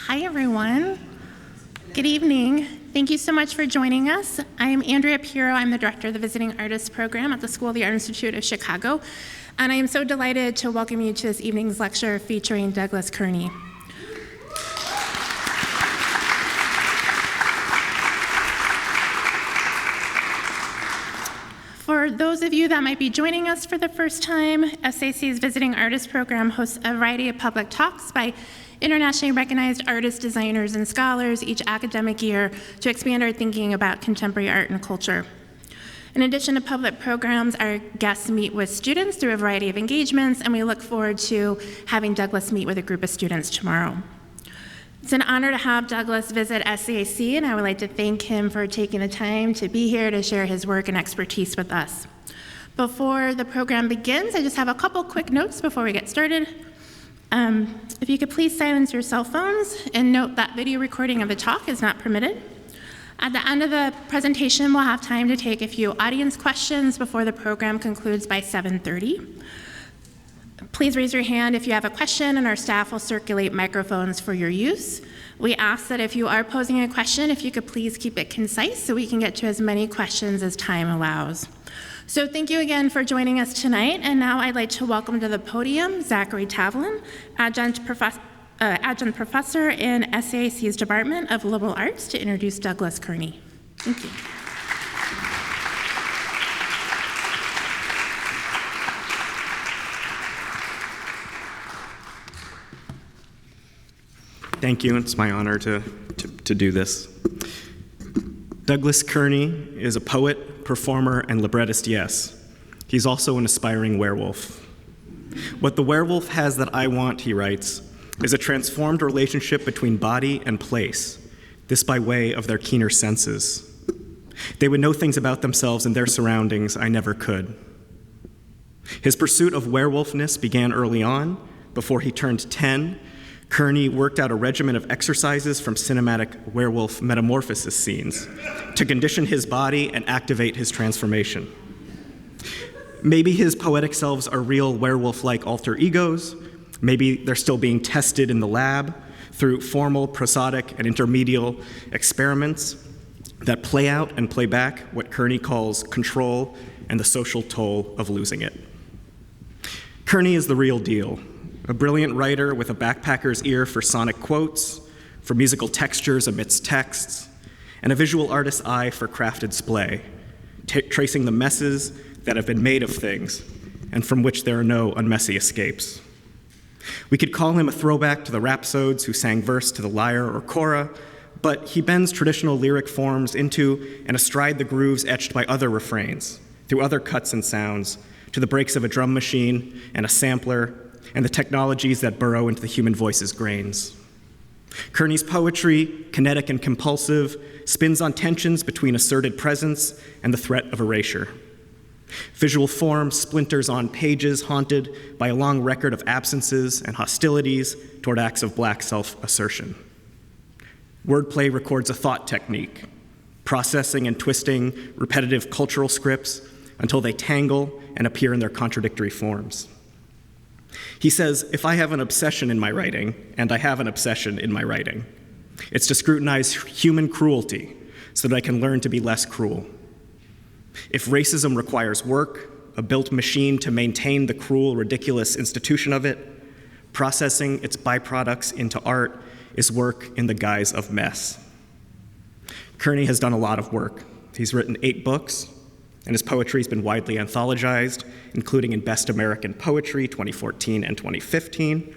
Hi, everyone. Good evening. Thank you so much for joining us. I am Andrea Pirro. I'm the director of the Visiting Artists Program at the School of the Art Institute of Chicago, and I am so delighted to welcome you to this evening's lecture featuring Douglas Kearney. For those of you that might be joining us for the first time, SAIC's Visiting Artists Program hosts a variety of public talks by internationally recognized artists, designers, and scholars each academic year to expand our thinking about contemporary art and culture. In addition to public programs, our guests meet with students through a variety of engagements, and we look forward to having Douglas meet with a group of students tomorrow. It's an honor to have Douglas visit SAIC, and I would like to thank him for taking the time to be here to share his work and expertise with us. Before the program begins, I just have a couple quick notes before we get started. If you could please silence your cell phones and note that video recording of the talk is not permitted. At the end of the presentation, we'll have time to take a few audience questions before the program concludes by 7:30. Please raise your hand if you have a question, and our staff will circulate microphones for your use. We ask that if you are posing a question, if you could please keep it concise so we can get to as many questions as time allows. So thank you again for joining us tonight, and now I'd like to welcome to the podium Zachary Tavlin, adjunct professor in SAIC's Department of Liberal Arts, to introduce Douglas Kearney. Thank you. Thank you. It's my honor to do this. Douglas Kearney is a poet, performer, and librettist, yes. He's also an aspiring werewolf. What the werewolf has that I want, he writes, is a transformed relationship between body and place, this by way of their keener senses. They would know things about themselves and their surroundings I never could. His pursuit of werewolfness began early on. Before he turned 10, Kearney worked out a regimen of exercises from cinematic werewolf metamorphosis scenes to condition his body and activate his transformation. Maybe his poetic selves are real werewolf-like alter egos. Maybe they're still being tested in the lab through formal, prosodic, and intermedial experiments that play out and play back what Kearney calls control and the social toll of losing it. Kearney is the real deal. A brilliant writer with a backpacker's ear for sonic quotes, for musical textures amidst texts, and a visual artist's eye for crafted splay, tracing the messes that have been made of things and from which there are no unmessy escapes. We could call him a throwback to the rhapsodes who sang verse to the lyre or chora, but he bends traditional lyric forms into and astride the grooves etched by other refrains, through other cuts and sounds, to the breaks of a drum machine and a sampler, and the technologies that burrow into the human voice's grains. Kearney's poetry, kinetic and compulsive, spins on tensions between asserted presence and the threat of erasure. Visual form splinters on pages haunted by a long record of absences and hostilities toward acts of black self-assertion. Wordplay records a thought technique, processing and twisting repetitive cultural scripts until they tangle and appear in their contradictory forms. He says, if I have an obsession in my writing, and I have an obsession in my writing, it's to scrutinize human cruelty so that I can learn to be less cruel. If racism requires work, a built machine to maintain the cruel, ridiculous institution of it, processing its byproducts into art is work in the guise of mess. Kearney has done a lot of work. He's written 8 books, and his poetry has been widely anthologized, including in Best American Poetry 2014 and 2015.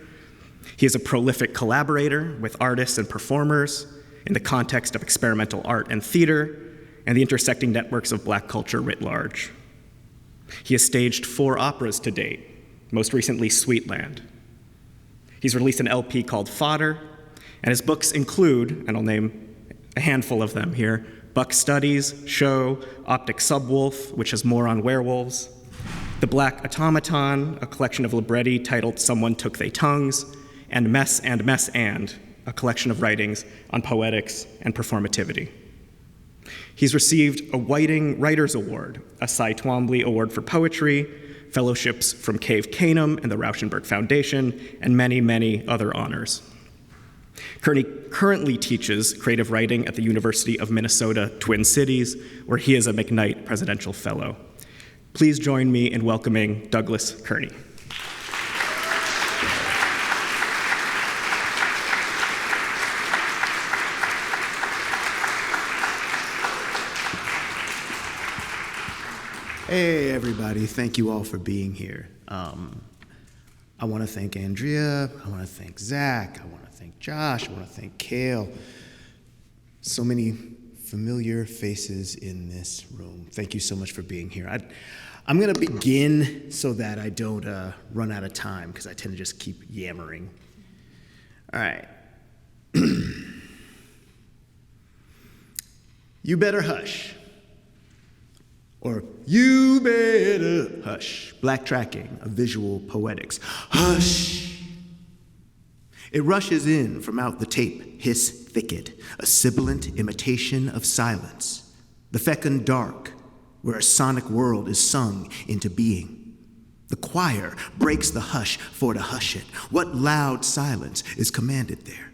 He is a prolific collaborator with artists and performers in the context of experimental art and theater and the intersecting networks of Black culture writ large. He has staged 4 operas to date, most recently Sweetland. He's released an LP called Fodder, and his books include, and I'll name a handful of them here, Buck Studies, Sho, Optic Subwoof, which has more on werewolves, The Black Automaton, a collection of libretti titled Someone Took They Tongues, and Mess, a collection of writings on poetics and performativity. He's received a Whiting Writers Award, a Twombly Award for Poetry, fellowships from Cave Canem and the Rauschenberg Foundation, and many, many other honors. Kearney currently teaches creative writing at the University of Minnesota, Twin Cities, where he is a McKnight Presidential Fellow. Please join me in welcoming Douglas Kearney. Hey, everybody. Thank you all for being here. I want to thank Andrea. I want to thank Zach. I want to thank Josh. I want to thank Kale. So many familiar faces in this room. Thank you so much for being here. I'm going to begin so that I don't run out of time, because I tend to just keep yammering. All right. You better hush. Or, you better hush. Black tracking of visual poetics. Hush. It rushes in from out the tape hiss thicket, a sibilant imitation of silence. The fecund dark, where a sonic world is sung into being. The choir breaks the hush for to hush it. What loud silence is commanded there?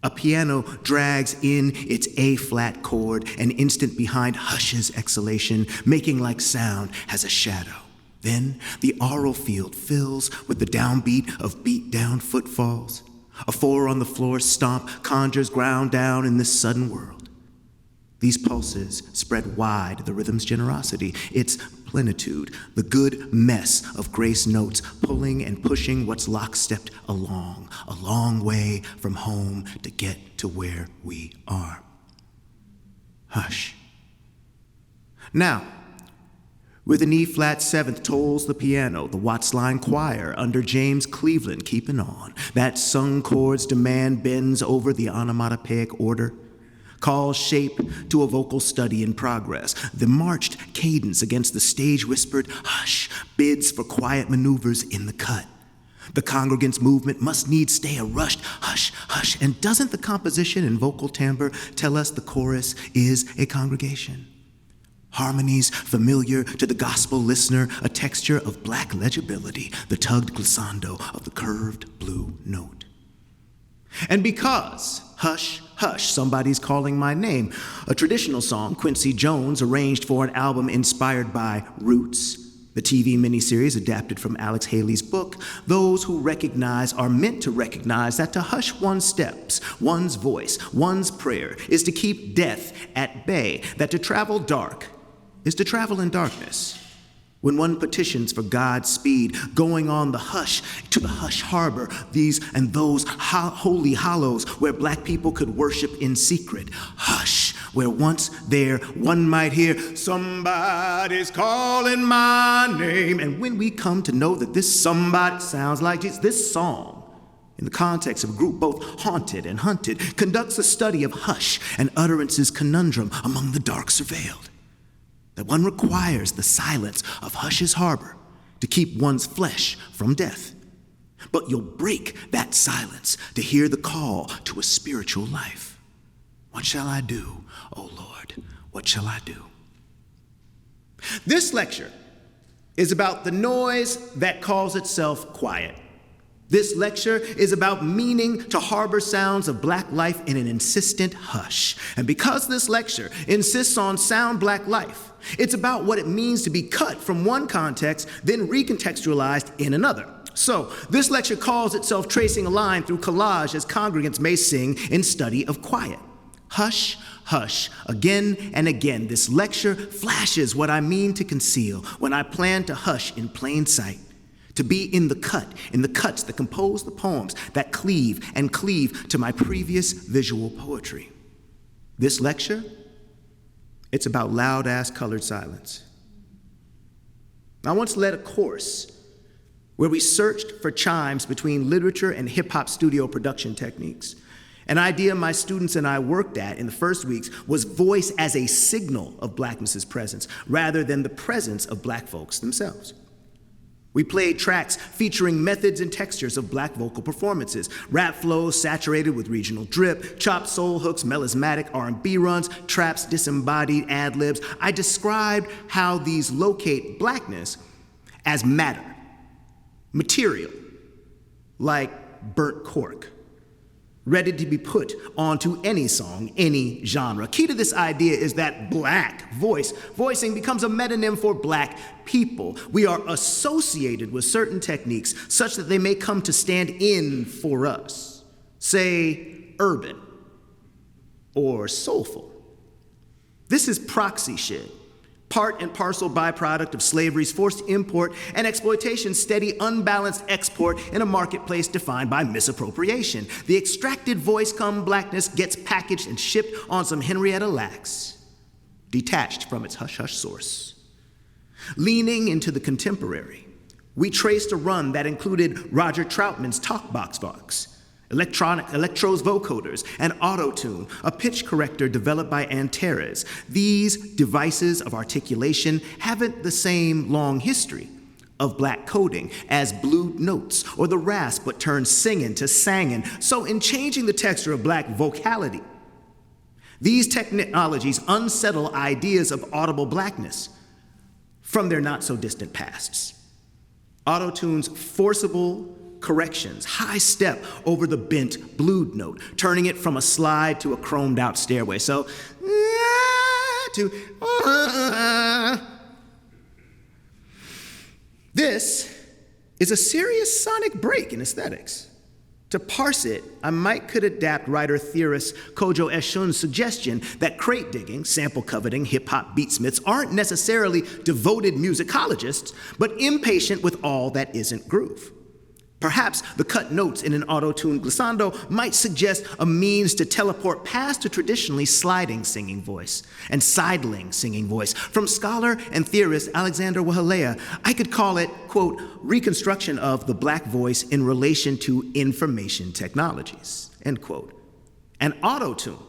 A piano drags in its A-flat chord, an instant behind hushes exhalation, making like sound has a shadow. Then the aural field fills with the downbeat of beat-down footfalls. A four on the floor stomp conjures ground down in this sudden world. These pulses spread wide the rhythm's generosity, its plenitude, the good mess of grace notes pulling and pushing what's lockstepped along, a long way from home to get to where we are. Hush. Now, with an E-flat seventh tolls the piano, the Watts Line Choir under James Cleveland keeping on. That sung chord's demand bends over the onomatopoeic order. Calls shape to a vocal study in progress. The marched cadence against the stage-whispered hush bids for quiet maneuvers in the cut. The congregant's movement must needs stay a rushed hush, hush. And doesn't the composition and vocal timbre tell us the chorus is a congregation? Harmonies familiar to the gospel listener, a texture of black legibility, the tugged glissando of the curved blue note. And because, hush, hush, somebody's calling my name, a traditional song Quincy Jones arranged for an album inspired by Roots, the TV miniseries adapted from Alex Haley's book, those who recognize are meant to recognize that to hush one's steps, one's voice, one's prayer is to keep death at bay, that to travel dark is to travel in darkness. When one petitions for God's speed, going on the hush to the hush harbor, these and those holy hollows where black people could worship in secret. Hush, where once there one might hear, somebody's calling my name. And when we come to know that this somebody sounds like Jesus, this song, in the context of a group both haunted and hunted, conducts a study of hush and utterance's conundrum among the dark surveilled. That one requires the silence of Hush's harbor to keep one's flesh from death. But you'll break that silence to hear the call to a spiritual life. What shall I do, O Lord? What shall I do? This lecture is about the noise that calls itself quiet. This lecture is about meaning to harbor sounds of black life in an insistent hush. And because this lecture insists on sound black life, it's about what it means to be cut from one context, then recontextualized in another. So, this lecture calls itself Tracing a Line Through Collage as congregants may sing in study of quiet. Hush, hush, again and again, this lecture flashes what I mean to conceal when I plan to hush in plain sight. To be in the cuts that compose the poems that cleave and cleave to my previous visual poetry. This lecture, it's about loud-ass colored silence. I once led a course where we searched for chimes between literature and hip-hop studio production techniques. An idea my students and I worked at in the first weeks was voice as a signal of blackness's presence, rather than the presence of black folks themselves. We played tracks featuring methods and textures of black vocal performances, rap flows saturated with regional drip, chopped soul hooks, melismatic R&B runs, traps, disembodied ad-libs. I described how these locate blackness as matter, material, like burnt cork. ready to be put onto any song, any genre. Key to this idea is that black voicing becomes a metonym for black people. We are associated with certain techniques such that they may come to stand in for us. Say, urban or soulful. This is proxy shit. Part and parcel byproduct of slavery's forced import and exploitation's steady, unbalanced export in a marketplace defined by misappropriation. The extracted voice come blackness gets packaged and shipped on some Henrietta Lacks, detached from its hush-hush source. Leaning into the contemporary, we traced a run that included Roger Troutman's talkbox box, electros vocoders, and auto-tune, a pitch corrector developed by Antares. These devices of articulation haven't the same long history of black coding as blue notes or the rasp but turned singin' to sangin'. So in changing the texture of black vocality, these technologies unsettle ideas of audible blackness from their not-so-distant pasts. Auto-tune's forcible corrections, high step over the bent blued note, turning it from a slide to a chromed out stairway. So, This is a serious sonic break in aesthetics. To parse it, I could adapt writer-theorist Kojo Eshun's suggestion that crate digging, sample coveting, hip-hop beatsmiths aren't necessarily devoted musicologists, but impatient with all that isn't groove. Perhaps the cut notes in an auto-tuned glissando might suggest a means to teleport past a traditionally sliding singing voice and sidling singing voice. From scholar and theorist Alexander Wahalea, I could call it, quote, reconstruction of the black voice in relation to information technologies, end quote. And auto-tune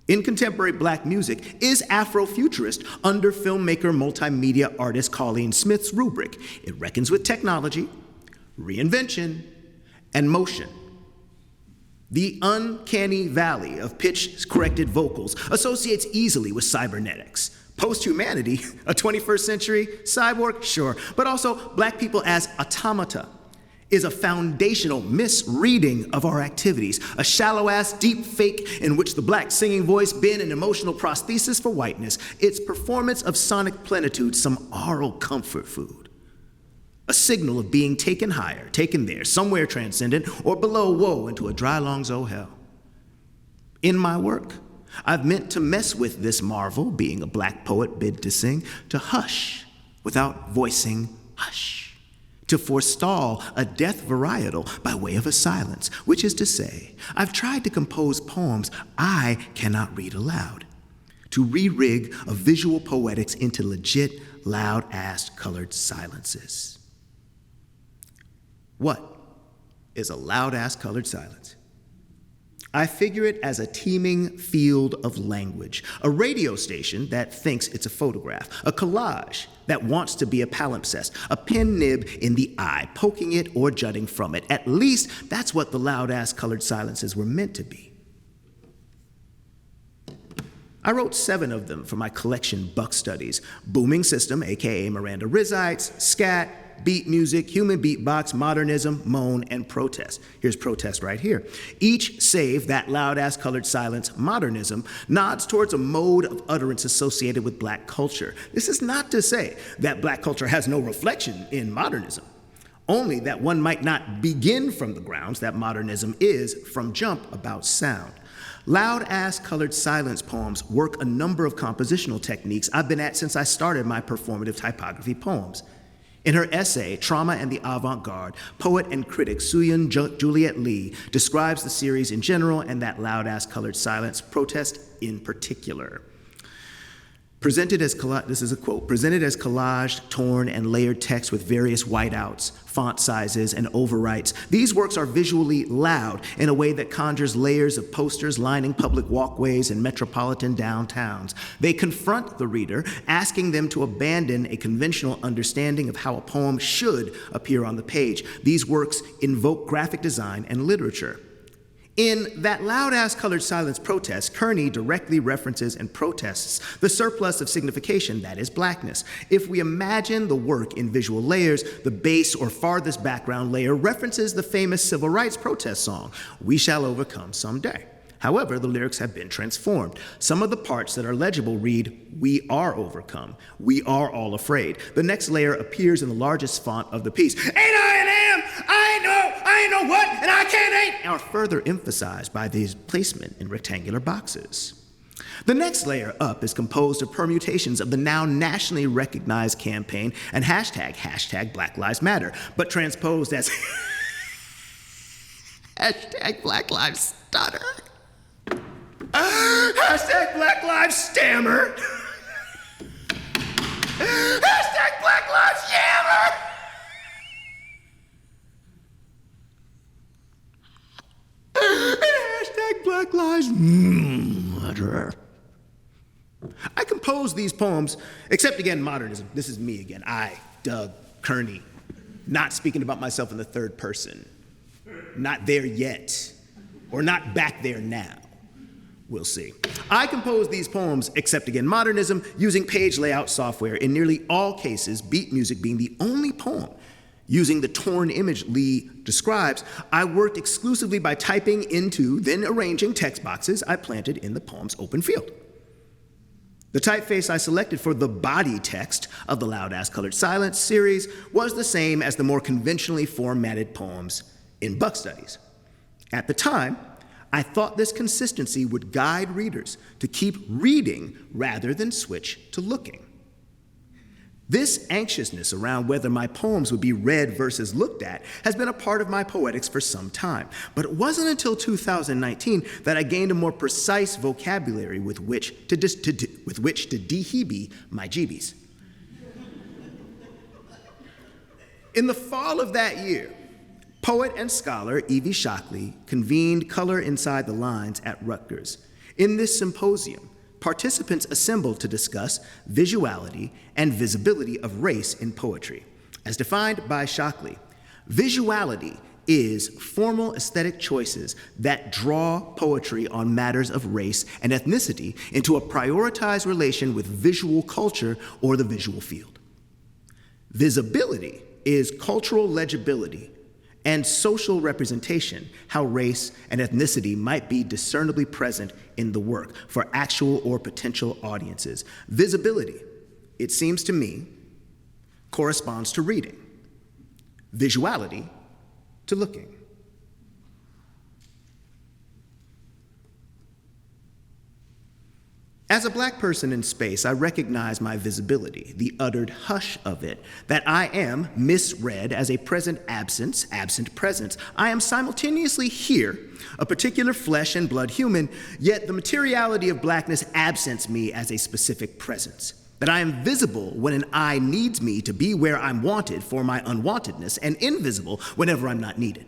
in contemporary black music is Afrofuturist under filmmaker multimedia artist Colleen Smith's rubric. It reckons with technology, reinvention, and motion. The uncanny valley of pitch-corrected vocals associates easily with cybernetics. Post-humanity, a 21st century cyborg, sure, but also black people as automata is a foundational misreading of our activities, a shallow-ass deep fake in which the black singing voice been an emotional prosthesis for whiteness, its performance of sonic plenitude some oral comfort food. A signal of being taken higher, taken there, somewhere transcendent, or below woe into a dry lungs oh hell. In my work, I've meant to mess with this marvel, being a black poet bid to sing, to hush without voicing hush, to forestall a death varietal by way of a silence, which is to say, I've tried to compose poems I cannot read aloud, to re-rig a visual poetics into legit, loud-ass colored silences. What is a loud-ass colored silence? I figure it as a teeming field of language, a radio station that thinks it's a photograph, a collage that wants to be a palimpsest, a pen nib in the eye, poking it or jutting from it. At least that's what the loud-ass colored silences were meant to be. I wrote 7 of them for my collection Buck Studies: Booming System, aka Miranda Rizites, Scat, beat music, human beatbox, modernism, moan, and protest. Here's protest right here. Each, save that loud-ass colored silence, modernism, nods towards a mode of utterance associated with black culture. This is not to say that black culture has no reflection in modernism, only that one might not begin from the grounds that modernism is from jump about sound. Loud-ass colored silence poems work a number of compositional techniques I've been at since I started my performative typography poems. In her essay, Trauma and the Avant-Garde, poet and critic Suyun Juliet Lee describes the series in general and that loud-ass colored silence protest in particular. Presented as this is a quote, presented as collaged, torn, and layered text with various whiteouts, font sizes, and overwrites, these works are visually loud in a way that conjures layers of posters lining public walkways and metropolitan downtowns. They confront the reader, asking them to abandon a conventional understanding of how a poem should appear on the page. These works invoke graphic design and literature. In that loud-ass colored silence protest, Kearney directly references and protests the surplus of signification that is blackness. If we imagine the work in visual layers, the base or farthest background layer references the famous civil rights protest song, "We Shall Overcome Someday." However, the lyrics have been transformed. Some of the parts that are legible read, "We are overcome. We are all afraid." The next layer appears in the largest font of the piece. "Ain't I an am? I ain't know what, and I can't ain't," are further emphasized by these placement in rectangular boxes. The next layer up is composed of permutations of the now nationally recognized campaign and hashtag Black Lives Matter, but transposed as hashtag Black Lives Stutter. Hashtag Black Lives Stammer. Hashtag Black Lives Yammer. And hashtag Black Lives Matter. I composed these poems, except again, modernism. This is me again. I, Doug Kearney, not speaking about myself in the third person. Not there yet, or not back there now. We'll see. I composed these poems, except again modernism, using page layout software, in nearly all cases, beat music being the only poem. Using the torn image Lee describes, I worked exclusively by typing into, then arranging text boxes I planted in the poem's open field. The typeface I selected for the body text of the Loud Ass Colored Silence series was the same as the more conventionally formatted poems in Buck Studies. At the time, I thought this consistency would guide readers to keep reading rather than switch to looking. This anxiousness around whether my poems would be read versus looked at has been a part of my poetics for some time, but it wasn't until 2019 that I gained a more precise vocabulary with which to dehibi my jeebies. In the fall of that year, poet and scholar Evie Shockley convened Color Inside the Lines at Rutgers. In this symposium, participants assembled to discuss visuality and visibility of race in poetry. As defined by Shockley, visuality is formal aesthetic choices that draw poetry on matters of race and ethnicity into a prioritized relation with visual culture or the visual field. Visibility is cultural legibility and social representation, how race and ethnicity might be discernibly present in the work for actual or potential audiences. Visibility, it seems to me, corresponds to reading. Visuality to looking. As a Black person in space, I recognize my visibility, the uttered hush of it, that I am misread as a present absence, absent presence. I am simultaneously here, a particular flesh and blood human, yet the materiality of Blackness absents me as a specific presence. That I am visible when an I needs me to be where I'm wanted for my unwantedness, and invisible whenever I'm not needed.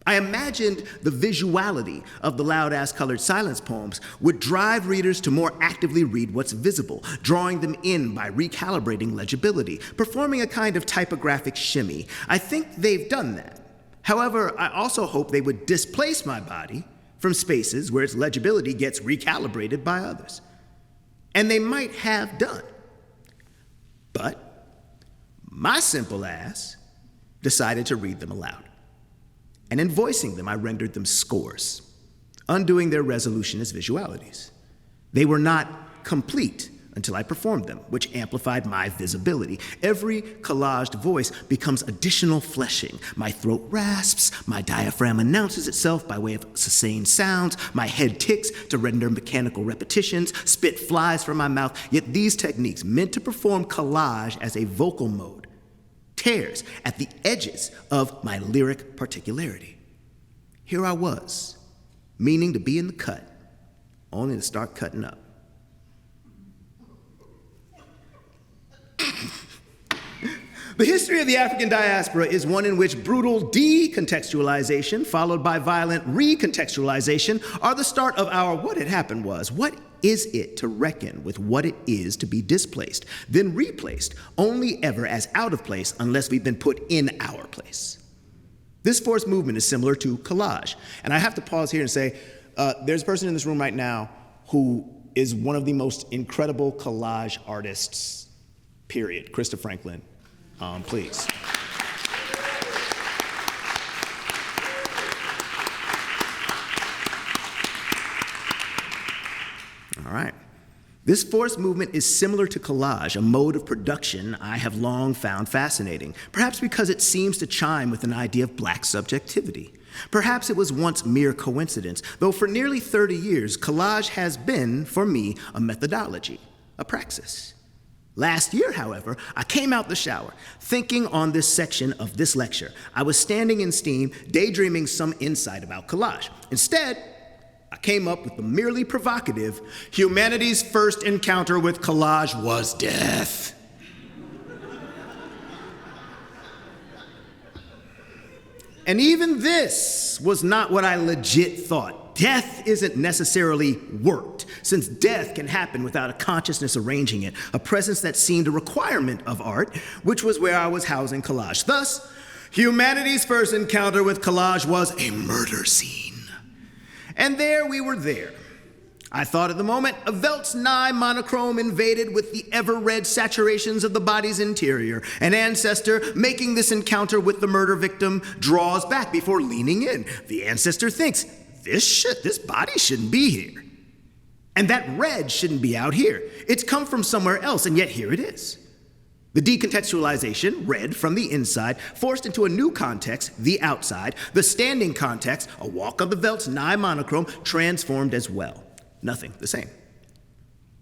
I imagined the visuality of the loud-ass colored silence poems would drive readers to more actively read what's visible, drawing them in by recalibrating legibility, performing a kind of typographic shimmy. I think they've done that. However, I also hope they would displace my body from spaces where its legibility gets recalibrated by others. And they might have done. But my simple ass decided to read them aloud. And in voicing them, I rendered them scores, undoing their resolution as visualities. They were not complete until I performed them, which amplified my visibility. Every collaged voice becomes additional fleshing. My throat rasps, my diaphragm announces itself by way of sustained sounds, my head ticks to render mechanical repetitions, spit flies from my mouth, yet these techniques, meant to perform collage as a vocal mode, tears at the edges of my lyric particularity. Here I was, meaning to be in the cut, only to start cutting up. The history of the African diaspora is one in which brutal decontextualization followed by violent recontextualization are the start of our what had happened was. What is it to reckon with what it is to be displaced, then replaced, only ever as out of place unless we've been put in our place? This forced movement is similar to collage. And I have to pause here and say, there's a person in this room right now who is one of the most incredible collage artists, period. Krista Franklin, please. All right. This forced movement is similar to collage, a mode of production I have long found fascinating, perhaps because it seems to chime with an idea of black subjectivity. Perhaps it was once mere coincidence, though for nearly 30 years, collage has been, for me, a methodology, a praxis. Last year, however, I came out the shower, thinking on this section of this lecture. I was standing in steam, daydreaming some insight about collage. Instead, I came up with the merely provocative, humanity's first encounter with collage was death. And even this was not what I legit thought. Death isn't necessarily worked, since death can happen without a consciousness arranging it, a presence that seemed a requirement of art, which was where I was housing collage. Thus, humanity's first encounter with collage was a murder scene. And there we were there. I thought at the moment, a Velt's Nye monochrome invaded with the ever-red saturations of the body's interior. An ancestor making this encounter with the murder victim draws back before leaning in. The ancestor thinks, this body shouldn't be here. And that red shouldn't be out here. It's come from somewhere else, and yet here it is. The decontextualization, red from the inside, forced into a new context, the outside. The standing context, a walk of the Velt's Nye monochrome, transformed as well. Nothing the same.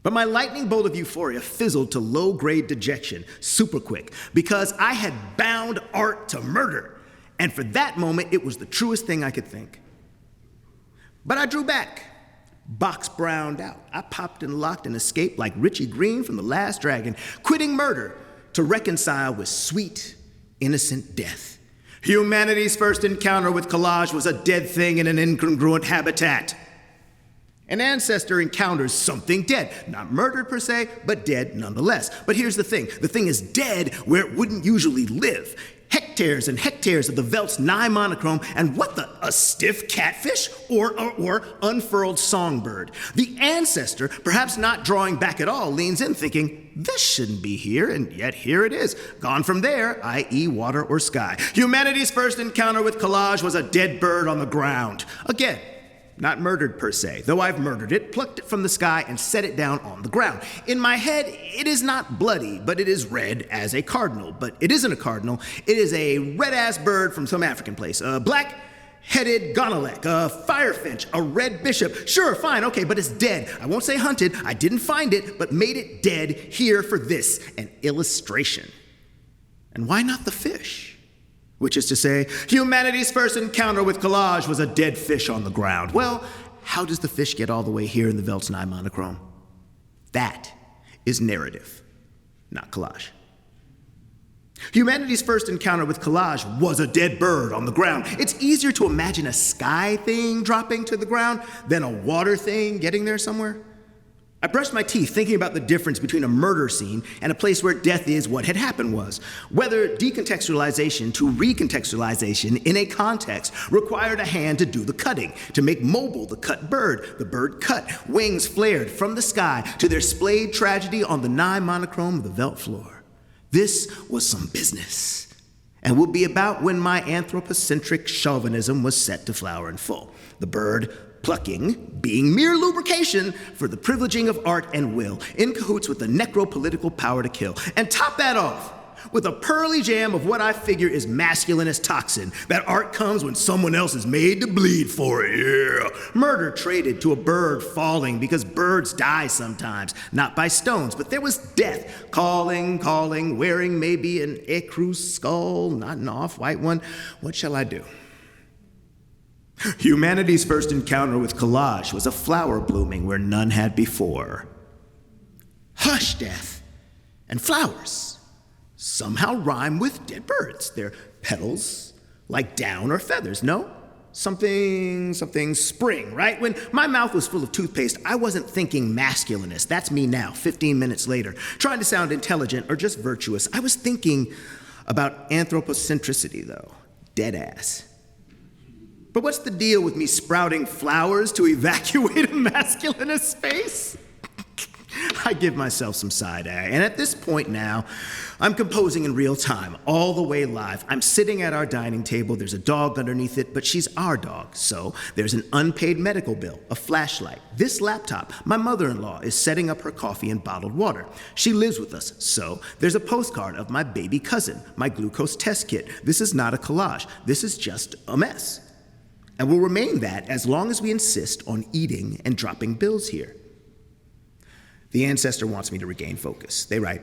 But my lightning bolt of euphoria fizzled to low-grade dejection, super quick, because I had bound art to murder. And for that moment, it was the truest thing I could think. But I drew back. Box browned out. I popped and locked and escaped like Richie Green from The Last Dragon, quitting murder to reconcile with sweet, innocent death. Humanity's first encounter with collage was a dead thing in an incongruent habitat. An ancestor encounters something dead, not murdered per se, but dead nonetheless. But here's the thing is dead where it wouldn't usually live. Hectares and hectares of the Velt's Nye monochrome, and a stiff catfish or unfurled songbird. The ancestor, perhaps not drawing back at all, leans in thinking, this shouldn't be here, and yet here it is, gone from there, i.e. water or sky. Humanity's first encounter with collage was a dead bird on the ground. Again, not murdered per se, though I've murdered it, plucked it from the sky, and set it down on the ground. In my head, it is not bloody, but it is red as a cardinal. But it isn't a cardinal, it is a red-ass bird from some African place. A black-headed gonolek, a firefinch, a red bishop. Sure, fine, okay, but it's dead. I won't say hunted, I didn't find it, but made it dead here for this, an illustration. And why not the fish? Which is to say, humanity's first encounter with collage was a dead fish on the ground. Well, how does the fish get all the way here in the Velt's Nye monochrome? That is narrative, not collage. Humanity's first encounter with collage was a dead bird on the ground. It's easier to imagine a sky thing dropping to the ground than a water thing getting there somewhere. I brushed my teeth thinking about the difference between a murder scene and a place where death is what had happened was. Whether decontextualization to recontextualization in a context required a hand to do the cutting, to make mobile the cut bird, the bird cut, wings flared from the sky to their splayed tragedy on the Nye monochrome of the Velt floor. This was some business, and would be about when my anthropocentric chauvinism was set to flower in full. The bird plucking being mere lubrication for the privileging of art and will, in cahoots with the necropolitical power to kill. And top that off with a pearly jam of what I figure is masculinist toxin, that art comes when someone else is made to bleed for it, yeah. Murder traded to a bird falling because birds die sometimes, not by stones, but there was death, calling, wearing maybe an ecru skull, not an off-white one. What shall I do? Humanity's first encounter with collage was a flower blooming where none had before. Hush, death, and flowers somehow rhyme with dead birds. Their petals like down or feathers, no? Something spring, right? When my mouth was full of toothpaste, I wasn't thinking masculinist. That's me now, 15 minutes later, trying to sound intelligent or just virtuous. I was thinking about anthropocentricity, though. Dead ass. But what's the deal with me sprouting flowers to evacuate a masculinist space? I give myself some side eye, and at this point now, I'm composing in real time, all the way live. I'm sitting at our dining table, there's a dog underneath it, but she's our dog, so there's an unpaid medical bill, a flashlight, this laptop. My mother-in-law is setting up her coffee and bottled water. She lives with us, so there's a postcard of my baby cousin, my glucose test kit. This is not a collage, this is just a mess. And will remain that as long as we insist on eating and dropping bills here. The ancestor wants me to regain focus. They write,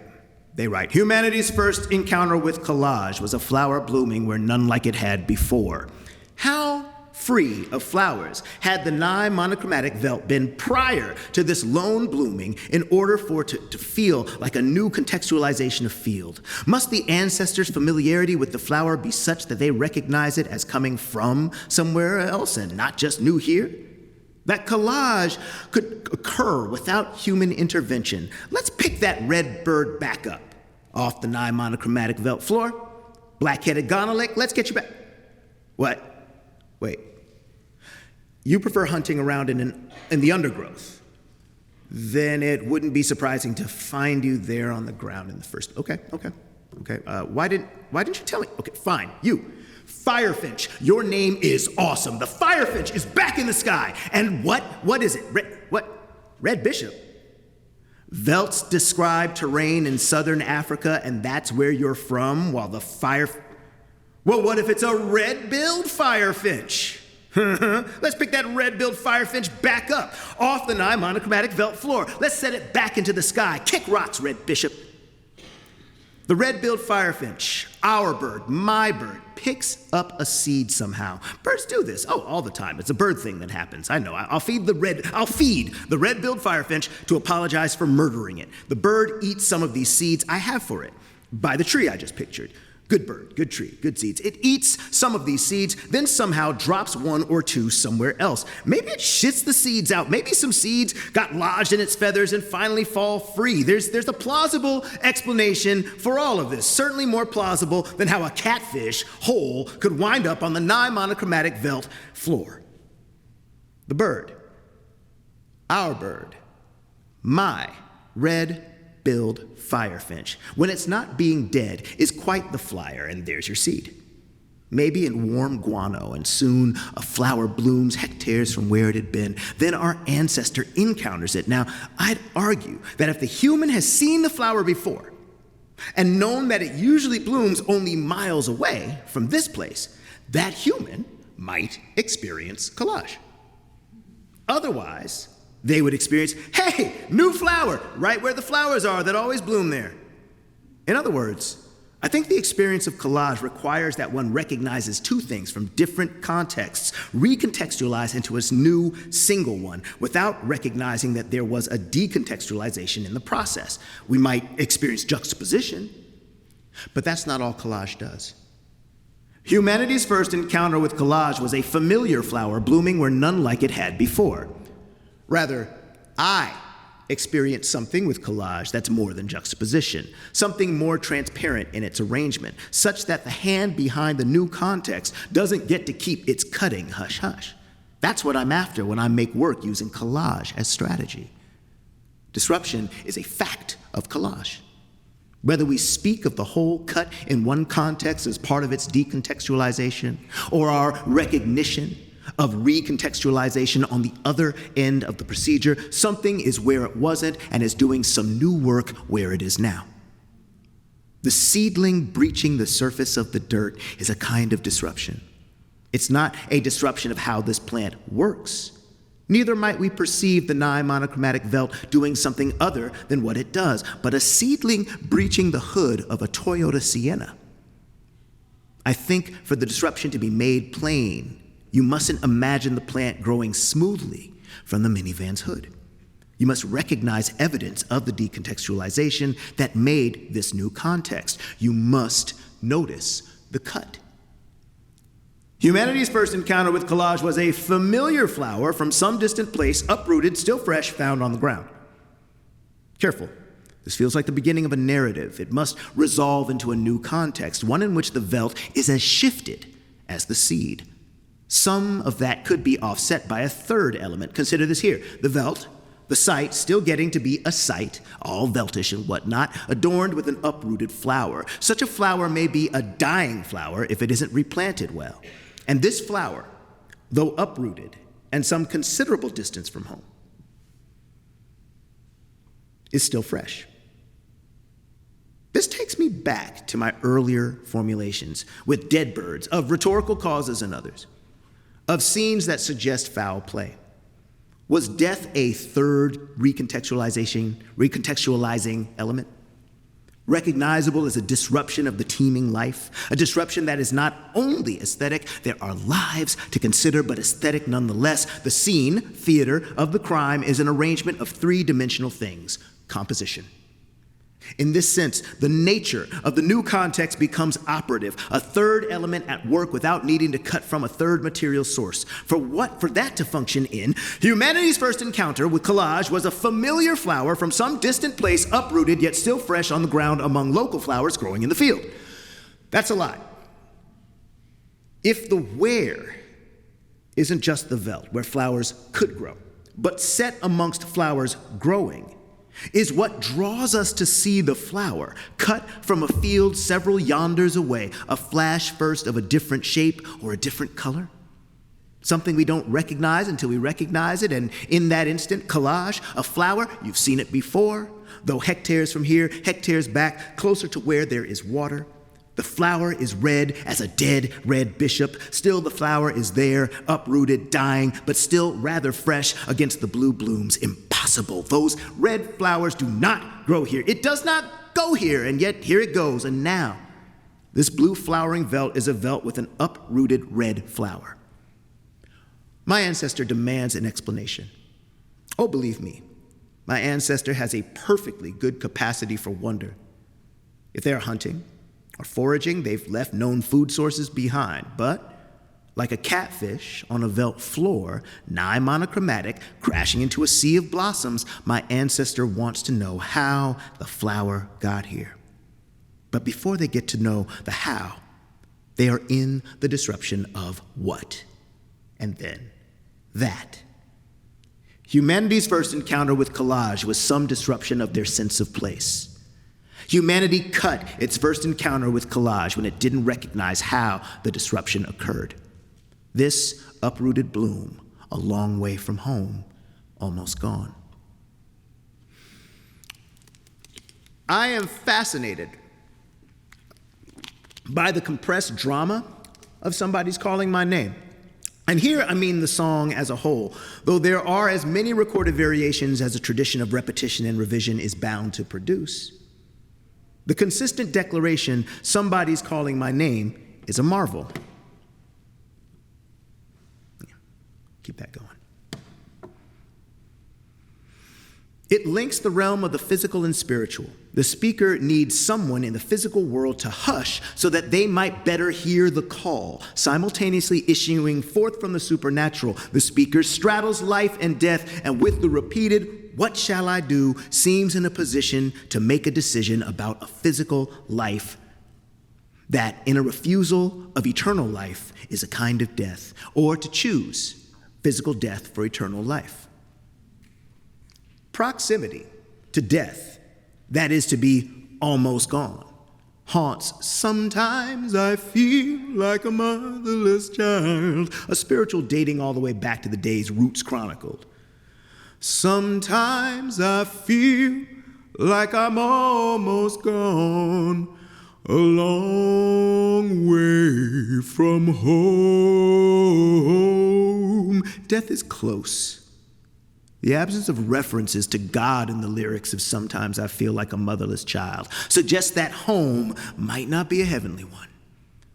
humanity's first encounter with collage was a flower blooming where none like it had before. How free of flowers had the nigh monochromatic veldt been prior to this lone blooming in order for it to feel like a new contextualization of field? Must the ancestors' familiarity with the flower be such that they recognize it as coming from somewhere else and not just new here? That collage could occur without human intervention. Let's pick that red bird back up off the nigh monochromatic veldt floor. Black-headed gonolek, let's get you back. What? Wait. You prefer hunting around in the undergrowth? Then it wouldn't be surprising to find you there on the ground in the first. Okay. Why didn't you tell me? Okay, fine. You. Firefinch, your name is awesome. The Firefinch is back in the sky. And what is it? Red Bishop? Veldts describe terrain in southern Africa, and that's where you're from, while the Well, what if it's a red-billed Firefinch? Let's pick that red-billed Firefinch back up, off the nigh monochromatic veldt floor. Let's set it back into the sky. Kick rocks, Red Bishop. The red-billed Firefinch, our bird, my bird, picks up a seed somehow. Birds do this, all the time. It's a bird thing that happens. I know. I'll feed the red-billed Firefinch to apologize for murdering it. The bird eats some of these seeds I have for it, by the tree I just pictured. Good bird, good tree, good seeds. It eats some of these seeds, then somehow drops one or two somewhere else. Maybe it shits the seeds out. Maybe some seeds got lodged in its feathers and finally fall free. There's a plausible explanation for all of this, certainly more plausible than how a catfish whole could wind up on the nigh monochromatic veldt floor. The bird, our bird, my red-billed Firefinch, when it's not being dead, is quite the flyer, and there's your seed. Maybe in warm guano, and soon a flower blooms hectares from where it had been. Then our ancestor encounters it. Now, I'd argue that if the human has seen the flower before, and known that it usually blooms only miles away from this place, that human might experience collage. Otherwise, they would experience, hey, new flower, right where the flowers are that always bloom there. In other words, I think the experience of collage requires that one recognizes two things from different contexts, recontextualized into a new single one, without recognizing that there was a decontextualization in the process. We might experience juxtaposition, but that's not all collage does. Humanity's first encounter with collage was a familiar flower blooming where none like it had before. Rather, I experienced something with collage that's more than juxtaposition, something more transparent in its arrangement, such that the hand behind the new context doesn't get to keep its cutting hush-hush. That's what I'm after when I make work using collage as strategy. Disruption is a fact of collage. Whether we speak of the whole cut in one context as part of its decontextualization, or our recognition of recontextualization on the other end of the procedure, something is where it wasn't and is doing some new work where it is now. The seedling breaching the surface of the dirt is a kind of disruption. It's not a disruption of how this plant works. Neither might we perceive the nigh monochromatic veldt doing something other than what it does, but a seedling breaching the hood of a Toyota Sienna. I think for the disruption to be made plain, you mustn't imagine the plant growing smoothly from the minivan's hood. You must recognize evidence of the decontextualization that made this new context. You must notice the cut. Humanity's first encounter with collage was a familiar flower from some distant place, uprooted, still fresh, found on the ground. Careful. This feels like the beginning of a narrative. It must resolve into a new context, one in which the veldt is as shifted as the seed. Some of that could be offset by a third element. Consider this here. The veld, the site, still getting to be a site, all veltish and whatnot, adorned with an uprooted flower. Such a flower may be a dying flower if it isn't replanted well. And this flower, though uprooted and some considerable distance from home, is still fresh. This takes me back to my earlier formulations with dead birds of rhetorical causes and others, of scenes that suggest foul play. Was death a third recontextualizing element? Recognizable as a disruption of the teeming life, a disruption that is not only aesthetic, there are lives to consider, but aesthetic nonetheless. The scene, theater, of the crime is an arrangement of three-dimensional things: composition. In this sense, the nature of the new context becomes operative, a third element at work without needing to cut from a third material source. For that to function in, humanity's first encounter with collage was a familiar flower from some distant place, uprooted yet still fresh on the ground among local flowers growing in the field. That's a lot. If the where isn't just the veld, where flowers could grow, but set amongst flowers growing, is what draws us to see the flower cut from a field several yonders away, a flash first of a different shape or a different color. Something we don't recognize until we recognize it, and in that instant, collage, a flower, you've seen it before, though hectares from here, hectares back, closer to where there is water. The flower is red as a dead red bishop. Still the flower is there, uprooted, dying, but still rather fresh against the blue blooms. Impossible. Those red flowers do not grow here. It does not go here, and yet here it goes. And now, this blue flowering veld is a veld with an uprooted red flower. My ancestor demands an explanation. Oh, believe me, my ancestor has a perfectly good capacity for wonder. If they are hunting or foraging, they've left known food sources behind, but like a catfish on a veld floor, nigh monochromatic, crashing into a sea of blossoms, my ancestor wants to know how the flower got here. But before they get to know the how, they are in the disruption of what, and then that. Humanity's first encounter with collage was some disruption of their sense of place. Humanity cut its first encounter with collage when it didn't recognize how the disruption occurred. This uprooted bloom, a long way from home, almost gone. I am fascinated by the compressed drama of Somebody's Calling My Name. And here I mean the song as a whole, though there are as many recorded variations as a tradition of repetition and revision is bound to produce. The consistent declaration, "Somebody's calling my name," is a marvel. Yeah, keep that going. It links the realm of the physical and spiritual. The speaker needs someone in the physical world to hush so that they might better hear the call, simultaneously issuing forth from the supernatural. The speaker straddles life and death, and with the repeated, "What shall I do?" seems in a position to make a decision about a physical life that, in a refusal of eternal life, is a kind of death, or to choose physical death for eternal life. Proximity to death, that is to be almost gone, haunts "Sometimes I feel like a motherless child," a spiritual dating all the way back to the days Roots chronicled. Sometimes I feel like I'm almost gone, a long way from home. Death is close. The absence of references to God in the lyrics of "Sometimes I Feel Like a Motherless Child" suggests that home might not be a heavenly one.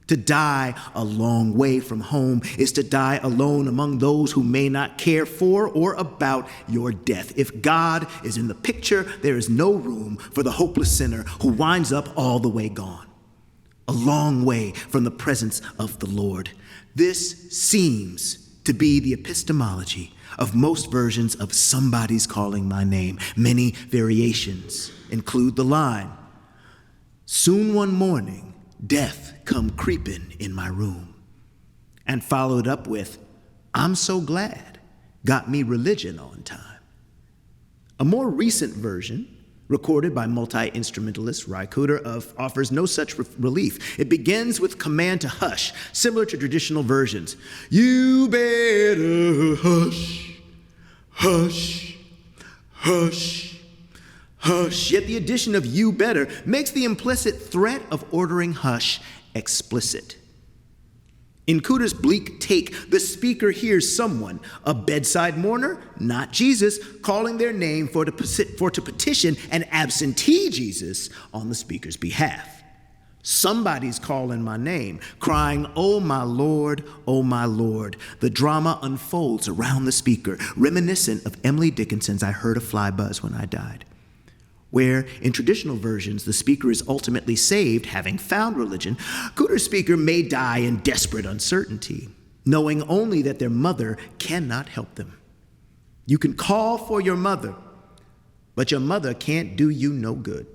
To die a long way from home is to die alone among those who may not care for or about your death. If God is in the picture, there is no room for the hopeless sinner who winds up all the way gone, a long way from the presence of the Lord. This seems to be the epistemology of most versions of "Somebody's Calling My Name." Many variations include the line, "Soon one morning, death come creeping in my room." and followed up with, I'm so glad, got me religion on time. A more recent version, recorded by multi-instrumentalist Ry Cooder, offers no such relief. It begins with command to hush, similar to traditional versions. You better hush, hush, hush, hush. Yet the addition of you better makes the implicit threat of ordering hush explicit. In Cooder's bleak take, the speaker hears someone, a bedside mourner, not Jesus, calling their name for to petition an absentee Jesus on the speaker's behalf. Somebody's calling my name, crying, oh my Lord, oh my Lord. The drama unfolds around the speaker, reminiscent of Emily Dickinson's I Heard a Fly Buzz When I Died, where in traditional versions, the speaker is ultimately saved, having found religion. Cooder's speaker may die in desperate uncertainty, knowing only that their mother cannot help them. You can call for your mother, but your mother can't do you no good.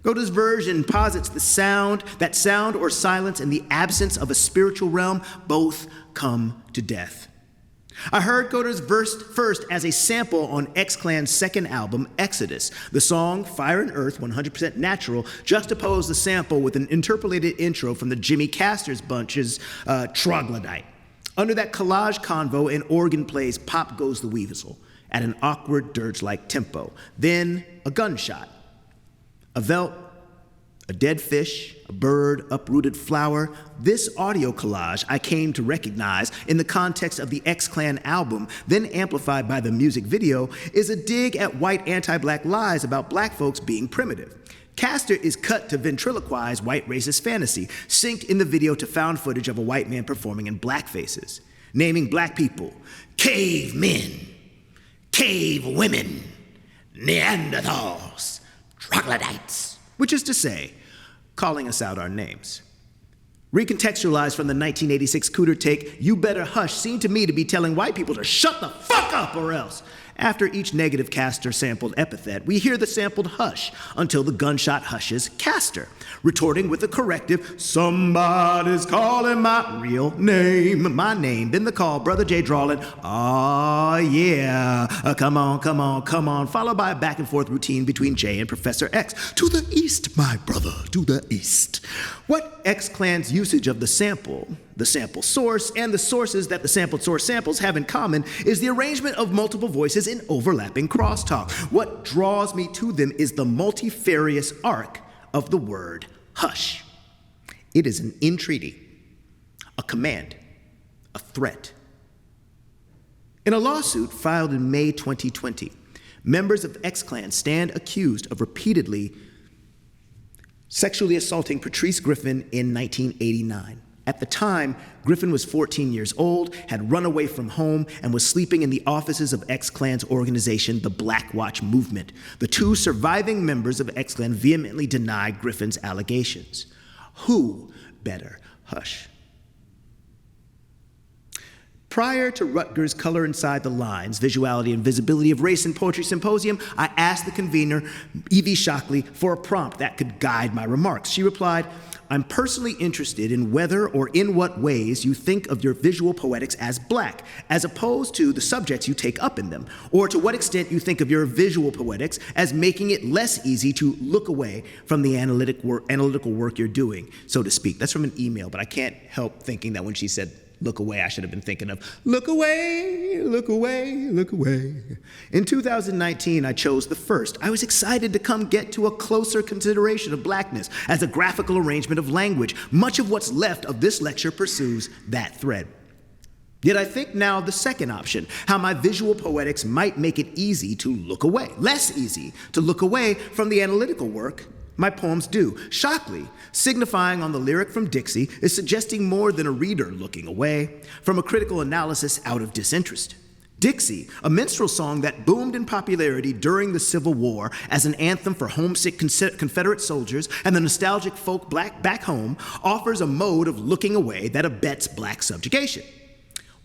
Cooder's version posits that sound or silence in the absence of a spiritual realm both come to death. I heard Cooder's verse first as a sample on X-Clan's second album, Exodus. The song, Fire and Earth, 100% Natural, juxtaposed the sample with an interpolated intro from the Jimmy Castor's Bunch's Troglodyte. Under that collage convo, an organ plays Pop Goes the Weasel at an awkward dirge-like tempo. Then a gunshot. A velt, a dead fish, a bird, uprooted flower. This audio collage I came to recognize in the context of the X-Clan album, then amplified by the music video, is a dig at white anti-black lies about black folks being primitive. Castor is cut to ventriloquize white racist fantasy, synced in the video to found footage of a white man performing in blackfaces, naming black people cave men, cave women, Neanderthals, troglodytes, which is to say, calling us out our names. Recontextualized from the 1986 Cooder take, You Better Hush seemed to me to be telling white people to shut the fuck up or else. After each negative Castor sampled epithet, we hear the sampled hush until the gunshot hushes Castor, retorting with a corrective, somebody's calling my real name, my name. Then the call, Brother J drawling, oh yeah, come on, come on, come on, followed by a back and forth routine between J and Professor X. To the east, my brother, to the east. What X-Clan's usage of the sample source, and the sources that the sampled source samples have in common is the arrangement of multiple voices in overlapping crosstalk. What draws me to them is the multifarious arc of the word hush. It is an entreaty, a command, a threat. In a lawsuit filed in May 2020, members of X-Clan stand accused of repeatedly sexually assaulting Patrice Griffin in 1989. At the time, Griffin was 14 years old, had run away from home, and was sleeping in the offices of X-Clan's organization, the Black Watch Movement. The two surviving members of X-Clan vehemently deny Griffin's allegations. Who better hush? Prior to Rutgers' Color Inside the Lines, Visuality and Visibility of Race and Poetry Symposium, I asked the convener, Evie Shockley, for a prompt that could guide my remarks. She replied, I'm personally interested in whether or in what ways you think of your visual poetics as black, as opposed to the subjects you take up in them, or to what extent you think of your visual poetics as making it less easy to look away from the analytical work you're doing, so to speak. That's from an email, but I can't help thinking that when she said look away, I should have been thinking of look away, look away, look away. In 2019, I chose the first. I was excited to come get to a closer consideration of blackness as a graphical arrangement of language. Much of what's left of this lecture pursues that thread. Yet I think now of the second option, how my visual poetics might make it easy to look away, less easy to look away from the analytical work my poems do. Shockley, signifying on the lyric from Dixie, is suggesting more than a reader looking away from a critical analysis out of disinterest. Dixie, a minstrel song that boomed in popularity during the Civil War as an anthem for homesick Confederate soldiers and the nostalgic folk back home, offers a mode of looking away that abets black subjugation.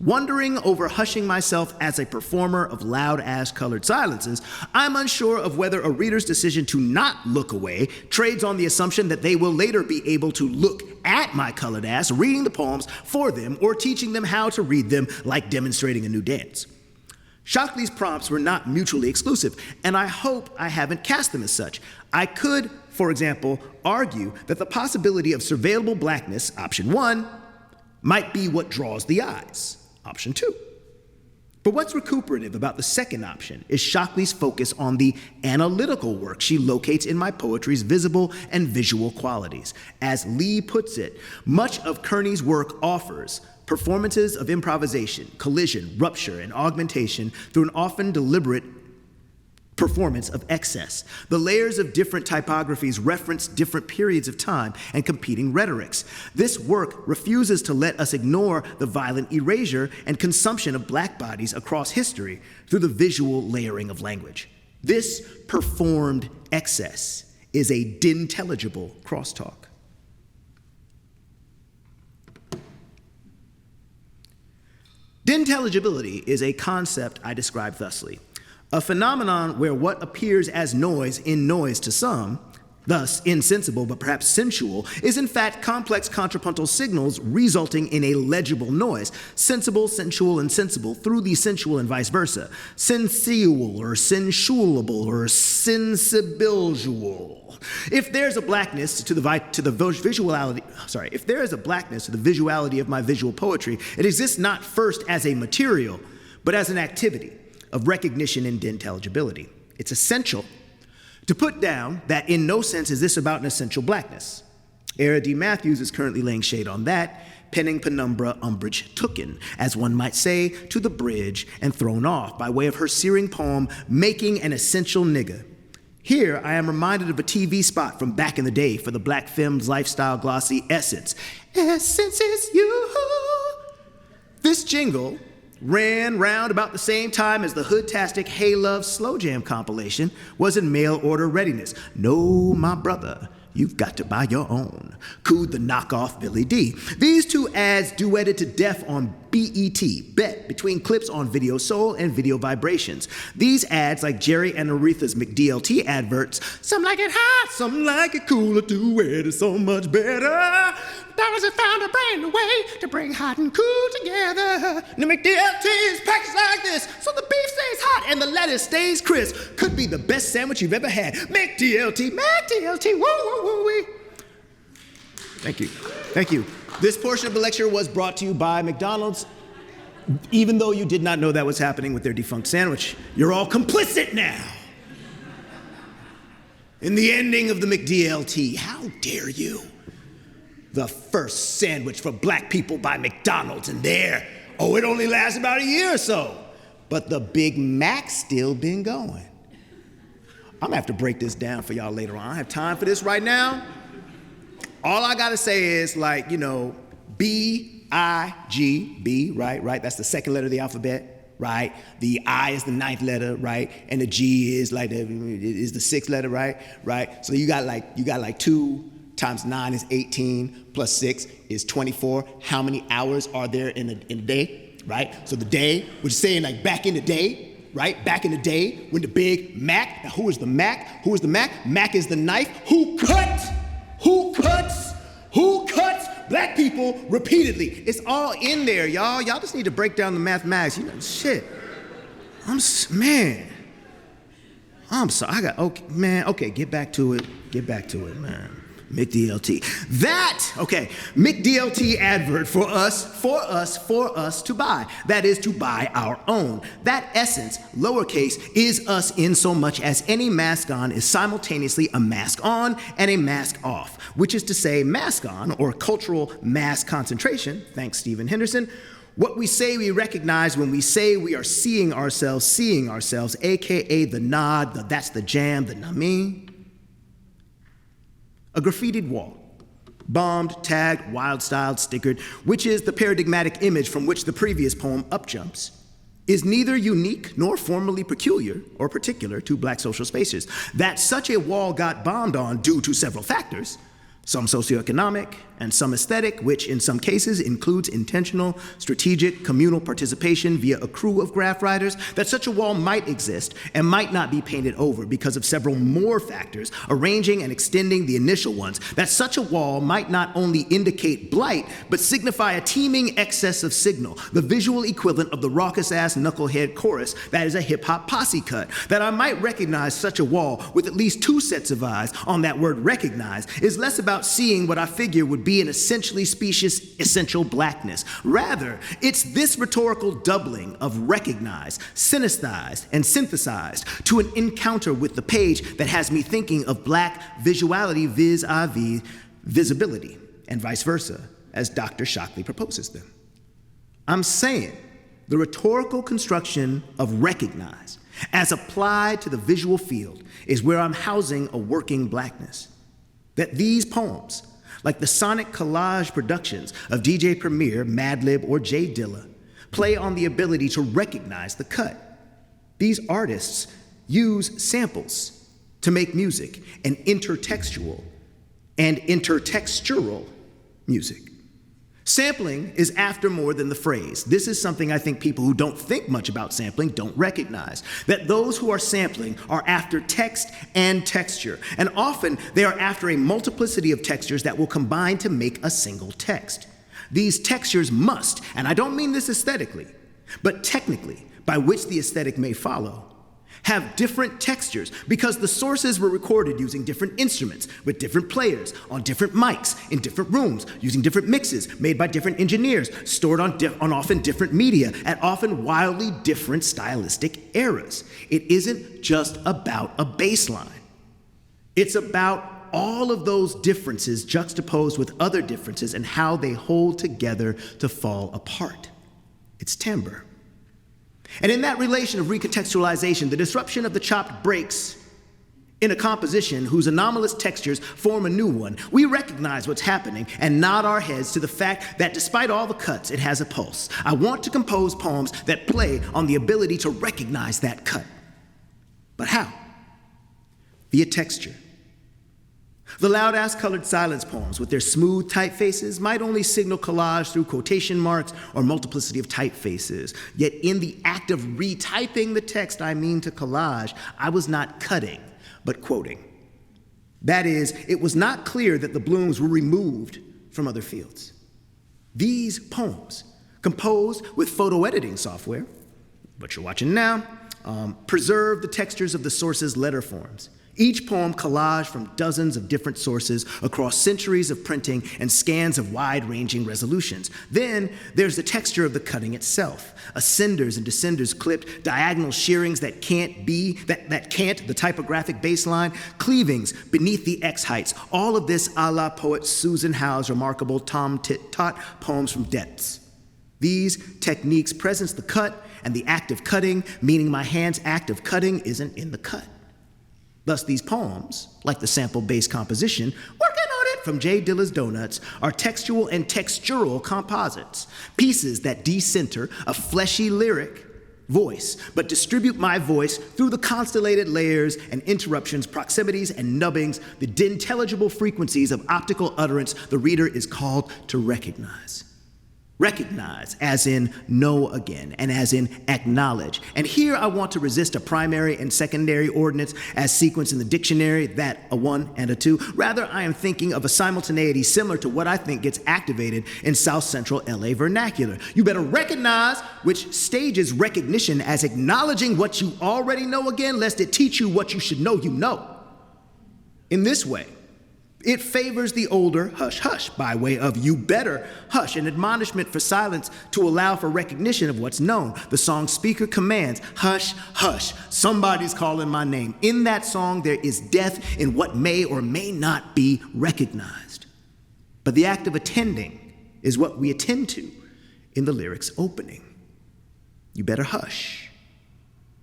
Wondering over hushing myself as a performer of loud-ass colored silences, I'm unsure of whether a reader's decision to not look away trades on the assumption that they will later be able to look at my colored ass reading the poems for them or teaching them how to read them like demonstrating a new dance. Shockley's prompts were not mutually exclusive, and I hope I haven't cast them as such. I could, for example, argue that the possibility of surveillable blackness, option 1, might be what draws the eyes, option 2. But what's recuperative about the second option is Shockley's focus on the analytical work she locates in my poetry's visible and visual qualities. As Lee puts it, much of Kearney's work offers performances of improvisation, collision, rupture, and augmentation through an often deliberate performance of excess. The layers of different typographies reference different periods of time and competing rhetorics. This work refuses to let us ignore the violent erasure and consumption of black bodies across history through the visual layering of language. This performed excess is a dintelligible crosstalk. Dintelligibility is a concept I describe thusly: a phenomenon where what appears as noise in noise to some, thus insensible but perhaps sensual, is in fact complex contrapuntal signals resulting in a legible noise, sensible, sensual, and sensible through the sensual and vice versa, sensual or sensualable or sensibilual. If there's a blackness to the visuality of my visual poetry, it exists not first as a material, but as an activity of recognition and intelligibility. It's essential to put down that in no sense is this about an essential blackness. Era D. Matthews is currently laying shade on that, penning penumbra umbrage tooken, as one might say, to the bridge and thrown off by way of her searing poem, Making an Essential Nigga. Here, I am reminded of a TV spot from back in the day for the Black Femmes lifestyle glossy Essence. Essence is you. This jingle ran round about the same time as the Hoodtastic Hey Love Slow Jam compilation was in mail order readiness. No, my brother, you've got to buy your own. Cooed the knockoff Billy D. These two ads duetted to death on bet between clips on Video Soul and Video Vibrations. These ads, like Jerry and Aretha's McDLT adverts, some like it hot, some like it cooler, duet is so much better. Dollars have found a brand new way to bring hot and cool together. The McDLT is packaged like this, so the beef stays hot and the lettuce stays crisp. Could be the best sandwich you've ever had. McDLT, woo, woo, woo, wee. Thank you. Thank you. This portion of the lecture was brought to you by McDonald's. Even though you did not know that was happening with their defunct sandwich, you're all complicit now in the ending of the McDLT. How dare you? The first sandwich for black people by McDonald's, and it only lasts about a year or so. But the Big Mac's still been going. I'm gonna have to break this down for y'all later on. I don't have time for this right now. All I gotta say is, like, B-I-G-B, right? That's the second letter of the alphabet, right? The I is the ninth letter, right? And the G is is the sixth letter, right? So you got like 2 times 9 is 18, plus 6 is 24. How many hours are there in a day, right? So the day, we're saying like back in the day, right? Back in the day when the Big Mac, now who is the Mac? Who is the Mac? Mac is the knife. Who cuts black people repeatedly? It's all in there, y'all. Y'all just need to break down the mathematics. Shit. I'm sorry. Okay, get back to it, man. McDLT. McDLT advert for us to buy. That is to buy our own. That essence, lowercase, is us in so much as any mask on is simultaneously a mask on and a mask off, which is to say mask on, or cultural mass concentration, thanks Stephen Henderson, what we say we recognize when we say we are seeing ourselves, aka the nod, the that's the jam, the nami. A graffitied wall, bombed, tagged, wild-styled, stickered, which is the paradigmatic image from which the previous poem upjumps, is neither unique nor formally peculiar or particular to black social spaces. That such a wall got bombed on due to several factors, some socioeconomic, and some aesthetic, which in some cases includes intentional, strategic, communal participation via a crew of graph writers, that such a wall might exist and might not be painted over because of several more factors arranging and extending the initial ones, that such a wall might not only indicate blight, but signify a teeming excess of signal, the visual equivalent of the raucous-ass knucklehead chorus that is a hip-hop posse cut, that I might recognize such a wall with at least two sets of eyes on that word recognize is less about seeing what I figure would be an essentially specious essential blackness. Rather, it's this rhetorical doubling of recognized, synesthized, and synthesized to an encounter with the page that has me thinking of black visuality vis-a-vis visibility, and vice versa, as Dr. Shockley proposes them. I'm saying the rhetorical construction of recognize, as applied to the visual field, is where I'm housing a working blackness. That these poems, like the sonic collage productions of DJ Premier, Madlib, or Jay Dilla, play on the ability to recognize the cut. These artists use samples to make music, and intertextual music. Sampling is after more than the phrase. This is something I think people who don't think much about sampling don't recognize. That those who are sampling are after text and texture. And often they are after a multiplicity of textures that will combine to make a single text. These textures must, and I don't mean this aesthetically, but technically, by which the aesthetic may follow, have different textures because the sources were recorded using different instruments with different players on different mics in different rooms using different mixes made by different engineers stored on often different media at often wildly different stylistic eras. It isn't just about a bass line. It's about all of those differences juxtaposed with other differences and how they hold together to fall apart. It's timbre. And in that relation of recontextualization, the disruption of the chopped breaks in a composition whose anomalous textures form a new one, we recognize what's happening and nod our heads to the fact that despite all the cuts, it has a pulse. I want to compose poems that play on the ability to recognize that cut. But how? Via texture. The loud-ass colored silence poems with their smooth typefaces might only signal collage through quotation marks or multiplicity of typefaces. Yet in the act of retyping the text I mean to collage, I was not cutting, but quoting. That is, it was not clear that the blooms were removed from other fields. These poems, composed with photo editing software, what you're watching now, preserve the textures of the source's letter forms. Each poem collaged from dozens of different sources across centuries of printing and scans of wide-ranging resolutions. Then there's the texture of the cutting itself. Ascenders and descenders clipped, diagonal shearings that can't, the typographic baseline, cleavings beneath the X heights. All of this a la poet Susan Howe's remarkable Tom Tit Tot poems from depths. These techniques presence the cut and the act of cutting, meaning my hand's act of cutting isn't in the cut. Thus, these poems, like the sample-based composition, working on it from Jay Dilla's Donuts, are textual and textural composites, pieces that decenter a fleshy lyric voice, but distribute my voice through the constellated layers and interruptions, proximities, and nubbings, the intelligible frequencies of optical utterance the reader is called to recognize. Recognize, as in know again, and as in acknowledge. And here I want to resist a primary and secondary ordinance as sequenced in the dictionary, that a one and a two. Rather, I am thinking of a simultaneity similar to what I think gets activated in South Central LA vernacular. You better recognize, which stages recognition as acknowledging what you already know again, lest it teach you what you should know you know. In this way, it favors the older hush hush by way of you better hush, an admonishment for silence to allow for recognition of what's known. The song's speaker commands, hush, hush, somebody's calling my name. In that song, there is death in what may or may not be recognized. But the act of attending is what we attend to in the lyrics opening. You better hush.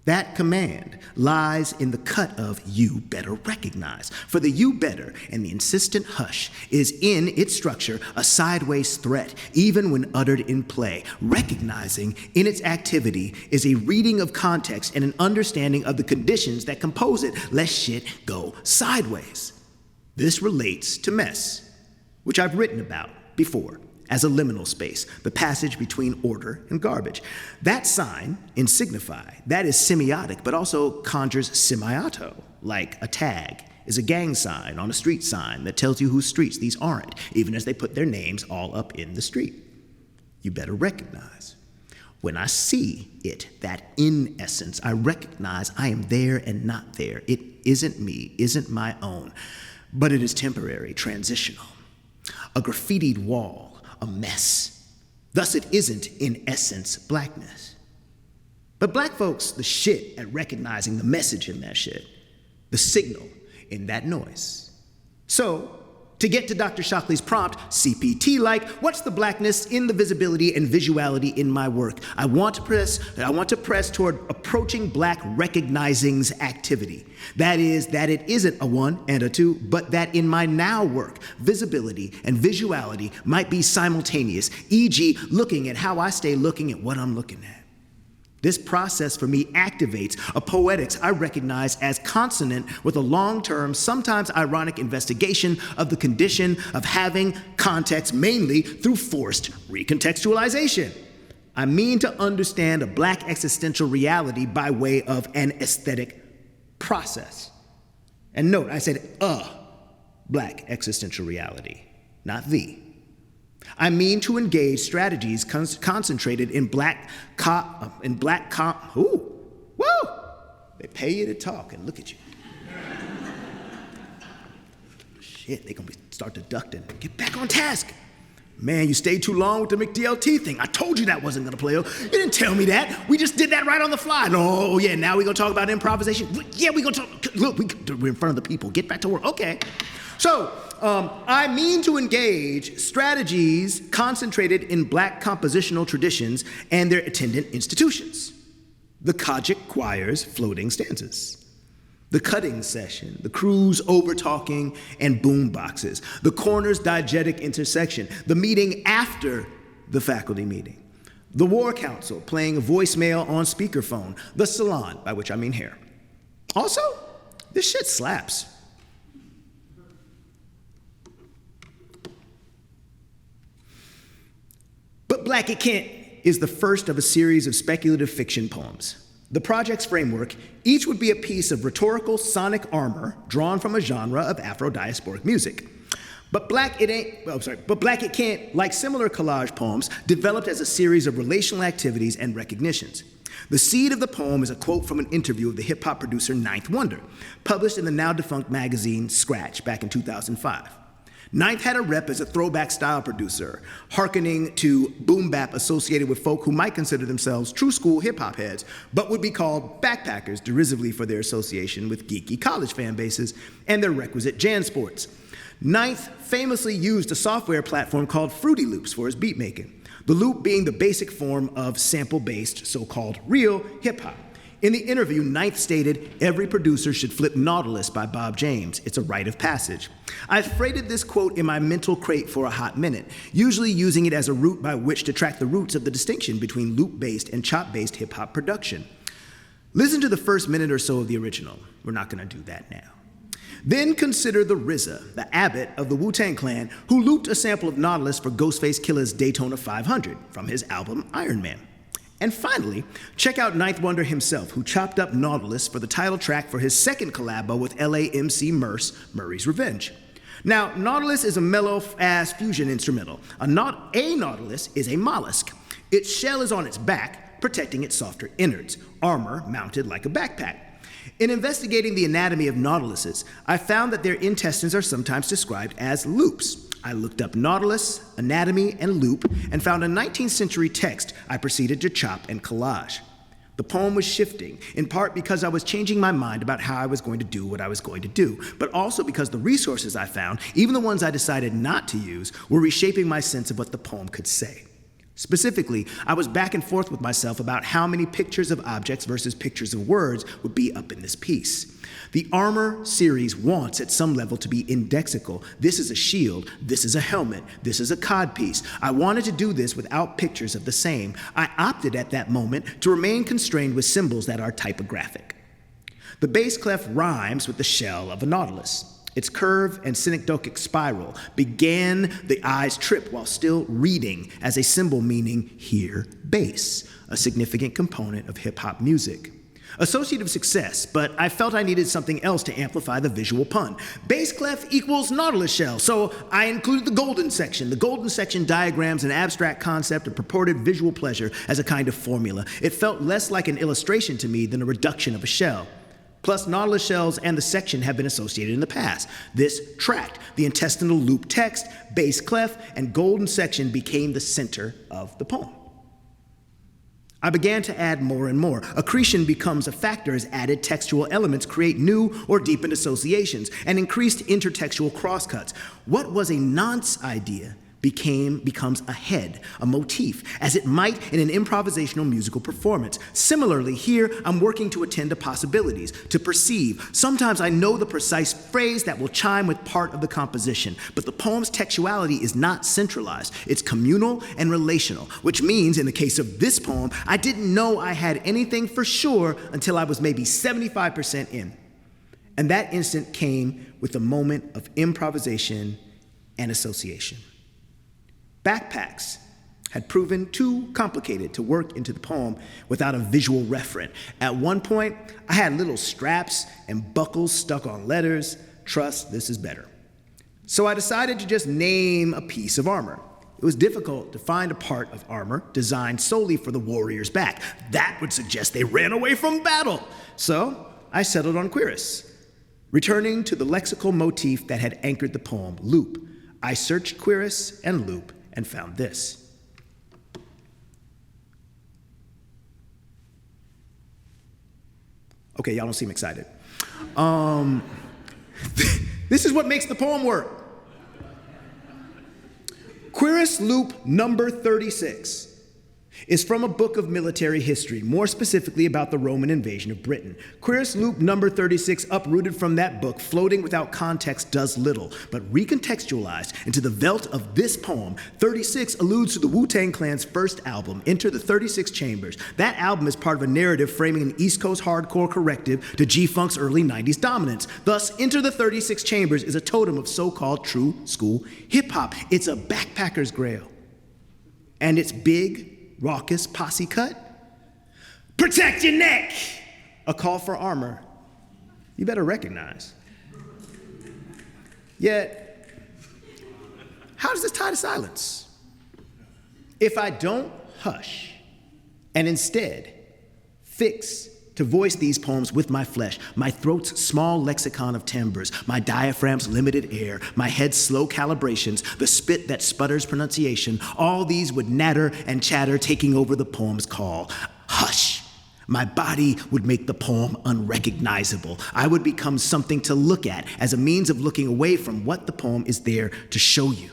That command lies in the cut of you better recognize. For the you better and the insistent hush is in its structure a sideways threat, even when uttered in play. Recognizing in its activity is a reading of context and an understanding of the conditions that compose it, lest shit go sideways. This relates to mess which I've written about before as a liminal space, the passage between order and garbage. That sign in signify, that is semiotic, but also conjures semioto, like a tag is a gang sign on a street sign that tells you whose streets these aren't, even as they put their names all up in the street. You better recognize. When I see it, that in essence, I recognize I am there and not there. It isn't me, isn't my own, but it is temporary, transitional. A graffitied wall, a mess. Thus it isn't, in essence, blackness. But black folks, the shit at recognizing the message in that shit, the signal in that noise. So, to get to Dr. Shockley's prompt, CPT-like, what's the blackness in the visibility and visuality in my work? I want to press toward approaching black recognizing's activity. That is, that it isn't a one and a two, but that in my now work, visibility and visuality might be simultaneous, e.g., looking at how I stay looking at what I'm looking at. This process for me activates a poetics I recognize as consonant with a long-term, sometimes ironic investigation of the condition of having context, mainly through forced recontextualization. I mean to understand a black existential reality by way of an aesthetic process. And note, I said a black existential reality, not the. I mean to engage strategies concentrated in ooh, woo! They pay you to talk and look at you. Shit, they gonna start deducting. Get back on task. Man, you stayed too long with the McDLT thing. I told you that wasn't gonna play. You didn't tell me that. We just did that right on the fly. No, yeah, now we gonna talk about improvisation. Yeah, we gonna talk, look, we're in front of the people. Get back to work, okay. So, I mean to engage strategies concentrated in black compositional traditions and their attendant institutions. The Kojic choir's floating stanzas. The cutting session, the crew's over-talking and boom boxes. The corner's diegetic intersection. The meeting after the faculty meeting. The war council playing a voicemail on speakerphone. The salon, by which I mean hair. Also, this shit slaps. But Black It Can't is the first of a series of speculative fiction poems. The project's framework, each would be a piece of rhetorical sonic armor drawn from a genre of Afro-diasporic music. But Black It Can't, like similar collage poems, developed as a series of relational activities and recognitions. The seed of the poem is a quote from an interview of the hip-hop producer Ninth Wonder, published in the now-defunct magazine Scratch back in 2005. Ninth had a rep as a throwback style producer, hearkening to boom bap associated with folk who might consider themselves true school hip-hop heads, but would be called backpackers derisively for their association with geeky college fan bases and their requisite jansports. Ninth famously used a software platform called Fruity Loops for his beat making, the loop being the basic form of sample-based, so-called real hip-hop. In the interview, Ninth stated, "Every producer should flip Nautilus by Bob James. It's a rite of passage." I've freighted this quote in my mental crate for a hot minute, usually using it as a route by which to track the roots of the distinction between loop-based and chop-based hip-hop production. Listen to the first minute or so of the original. We're not gonna do that now. Then consider the RZA, the abbot of the Wu-Tang Clan, who looped a sample of Nautilus for Ghostface Killah's Daytona 500 from his album Iron Man. And finally, check out Ninth Wonder himself, who chopped up Nautilus for the title track for his second collabo with LA MC Merce, Murray's Revenge. Now, Nautilus is a mellow-ass fusion instrumental. A Nautilus is a mollusk. Its shell is on its back, protecting its softer innards, armor mounted like a backpack. In investigating the anatomy of nautiluses, I found that their intestines are sometimes described as loops. I looked up Nautilus, anatomy, and loop, and found a 19th century text I proceeded to chop and collage. The poem was shifting, in part because I was changing my mind about how I was going to do what I was going to do, but also because the resources I found, even the ones I decided not to use, were reshaping my sense of what the poem could say. Specifically, I was back and forth with myself about how many pictures of objects versus pictures of words would be up in this piece. The Armor series wants, at some level, to be indexical. This is a shield, this is a helmet, this is a codpiece. I wanted to do this without pictures of the same. I opted at that moment to remain constrained with symbols that are typographic. The bass clef rhymes with the shell of a nautilus. Its curve and synecdochic spiral began the eye's trip while still reading as a symbol meaning here, bass, a significant component of hip-hop music. Associative success, but I felt I needed something else to amplify the visual pun. Bass clef equals nautilus shell, so I included the golden section. The golden section diagrams an abstract concept of purported visual pleasure as a kind of formula. It felt less like an illustration to me than a reduction of a shell. Plus, nautilus shells and the section have been associated in the past. This tracked the intestinal loop text, bass clef, and golden section became the center of the poem. I began to add more and more. Accretion becomes a factor as added textual elements create new or deepened associations and increased intertextual crosscuts. What was a nonce idea becomes a head, a motif, as it might in an improvisational musical performance. Similarly, here, I'm working to attend to possibilities, to perceive. Sometimes I know the precise phrase that will chime with part of the composition, but the poem's textuality is not centralized. It's communal and relational, which means, in the case of this poem, I didn't know I had anything for sure until I was maybe 75% in. And that instant came with a moment of improvisation and association. Backpacks had proven too complicated to work into the poem without a visual referent. At one point, I had little straps and buckles stuck on letters. Trust, this is better. So I decided to just name a piece of armor. It was difficult to find a part of armor designed solely for the warrior's back. That would suggest they ran away from battle. So I settled on cuirass, returning to the lexical motif that had anchored the poem, loop. I searched cuirass and loop and found this. Okay, y'all don't seem excited. This is what makes the poem work. Cuirass loop number 36 is from a book of military history, more specifically about the Roman invasion of Britain. Cuirass loop number 36, uprooted from that book, floating without context, does little, but recontextualized into the veldt of this poem, 36 alludes to the Wu-Tang Clan's first album, Enter the 36 Chambers. That album is part of a narrative framing an East Coast hardcore corrective to G-Funk's early 90s dominance. Thus, Enter the 36 Chambers is a totem of so-called true school hip-hop. It's a backpacker's grail. And it's big, raucous posse cut. Protect your neck! A call for armor you better recognize. Yet, how does this tie to silence? If I don't hush and instead fix to voice these poems with my flesh, my throat's small lexicon of timbres, my diaphragm's limited air, my head's slow calibrations, the spit that sputters pronunciation, all these would natter and chatter, taking over the poem's call. Hush. My body would make the poem unrecognizable. I would become something to look at as a means of looking away from what the poem is there to show you.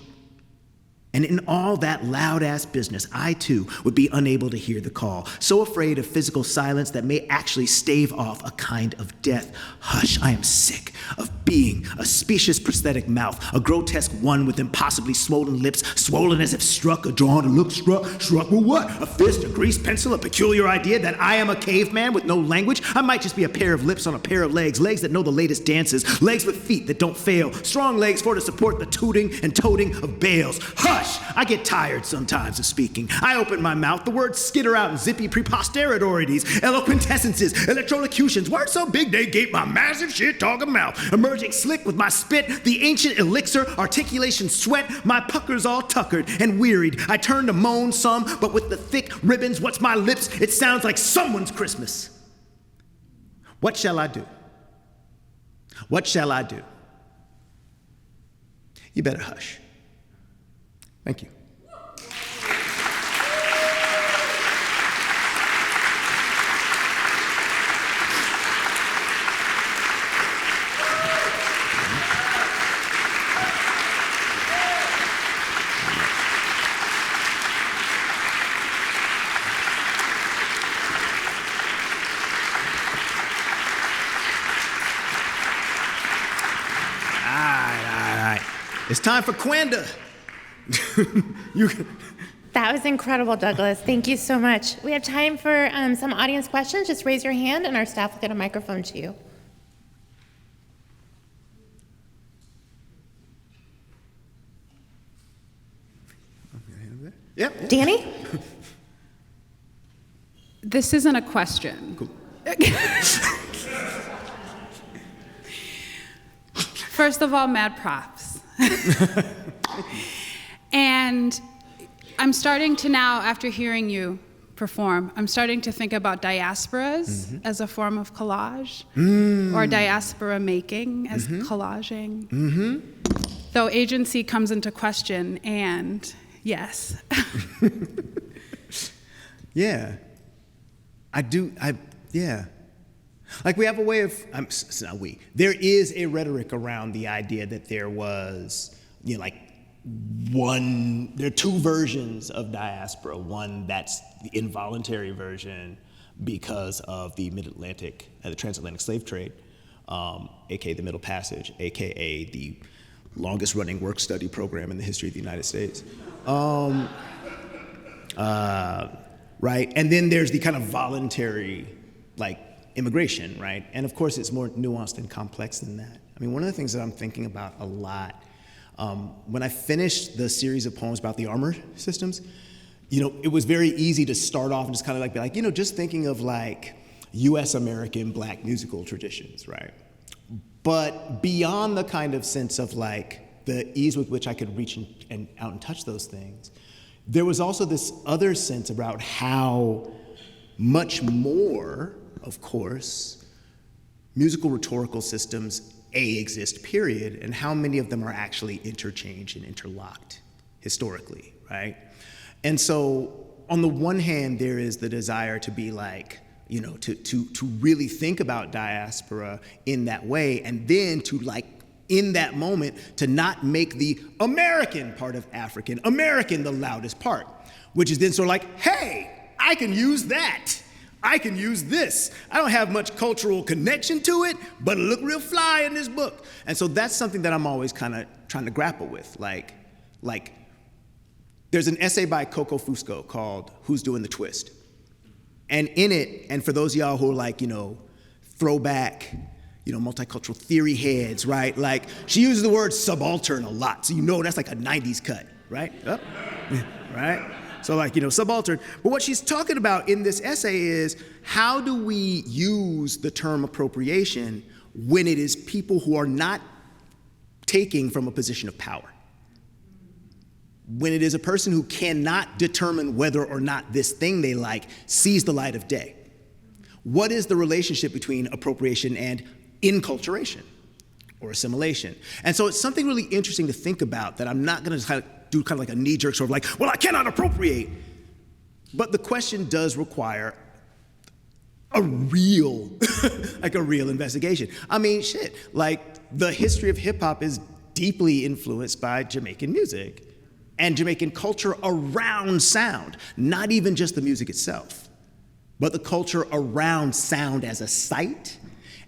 And in all that loud-ass business, I too would be unable to hear the call, so afraid of physical silence that may actually stave off a kind of death. Hush, I am sick of being a specious prosthetic mouth, a grotesque one with impossibly swollen lips, swollen as if struck, a drawn to look struck with what? A fist, a greased pencil, a peculiar idea that I am a caveman with no language? I might just be a pair of lips on a pair of legs, legs that know the latest dances, legs with feet that don't fail, strong legs for to support the tooting and toting of bales. Hush! I get tired sometimes of speaking. I open my mouth, the words skitter out in zippy preposteriorities, eloquentescences, electrocutions, words so big they gape my massive shit-talking mouth, emerging slick with my spit, the ancient elixir, articulation sweat, my puckers all tuckered and wearied. I turn to moan some, but with the thick ribbons, what's my lips? It sounds like someone's Christmas. What shall I do? What shall I do? You better hush. Thank you. All right. It's time for Quanda. That was incredible, Douglas. Thank you so much. We have time for some audience questions. Just raise your hand and our staff will get a microphone to you. Yep. Danny? This isn't a question. Cool. First of all, mad props. And I'm starting to now, after hearing you perform, I'm starting to think about diasporas as a form of collage, or diaspora making as collaging. Though agency comes into question, and yes. Yeah. Yeah. Like we have a way of, there is a rhetoric around the idea that there was, there are two versions of diaspora. One that's the involuntary version because of the mid-Atlantic, the transatlantic slave trade, aka the Middle Passage, aka the longest running work study program in the history of the United States. Right? And then there's the kind of voluntary, immigration, right? And of course, it's more nuanced and complex than that. I mean, one of the things that I'm thinking about a lot, when I finished the series of poems about the armor systems, it was very easy to start off and just kind of be like, just thinking of U.S. American Black musical traditions, right? But beyond the kind of sense of the ease with which I could reach and out and touch those things, there was also this other sense about how much more, of course, musical rhetorical systems exist, period, and how many of them are actually interchanged and interlocked historically, right? And so on the one hand, there is the desire to be to really think about diaspora in that way, and then to in that moment, to not make the American part of African American the loudest part, which is then sort of hey, I can use that. I can use this. I don't have much cultural connection to it, but it look real fly in this book. And so that's something that I'm always kind of trying to grapple with. There's an essay by Coco Fusco called Who's Doing the Twist? And in it, and for those of y'all who are throwback, multicultural theory heads, right? She uses the word subaltern a lot, so that's a 90s cut, right? Oh. Right? So subaltern. But what she's talking about in this essay is, how do we use the term appropriation when it is people who are not taking from a position of power? When it is a person who cannot determine whether or not this thing they like sees the light of day. What is the relationship between appropriation and inculturation or assimilation? And so it's something really interesting to think about that I'm not going to do kind of a knee-jerk sort of well, I cannot appropriate. But the question does require a real, a real investigation. I mean, the history of hip-hop is deeply influenced by Jamaican music and Jamaican culture around sound, not even just the music itself, but the culture around sound as a site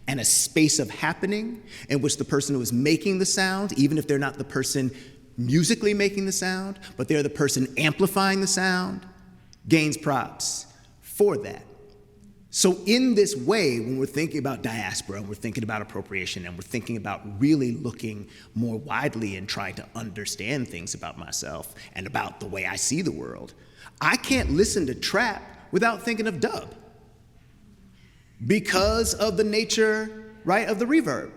and a space of happening in which the person who is making the sound, even if they're not the person musically making the sound, but they're the person amplifying the sound, gains props for that. So in this way, when we're thinking about diaspora, and we're thinking about appropriation, and we're thinking about really looking more widely and trying to understand things about myself and about the way I see the world, I can't listen to trap without thinking of dub because of the nature, right, of the reverb,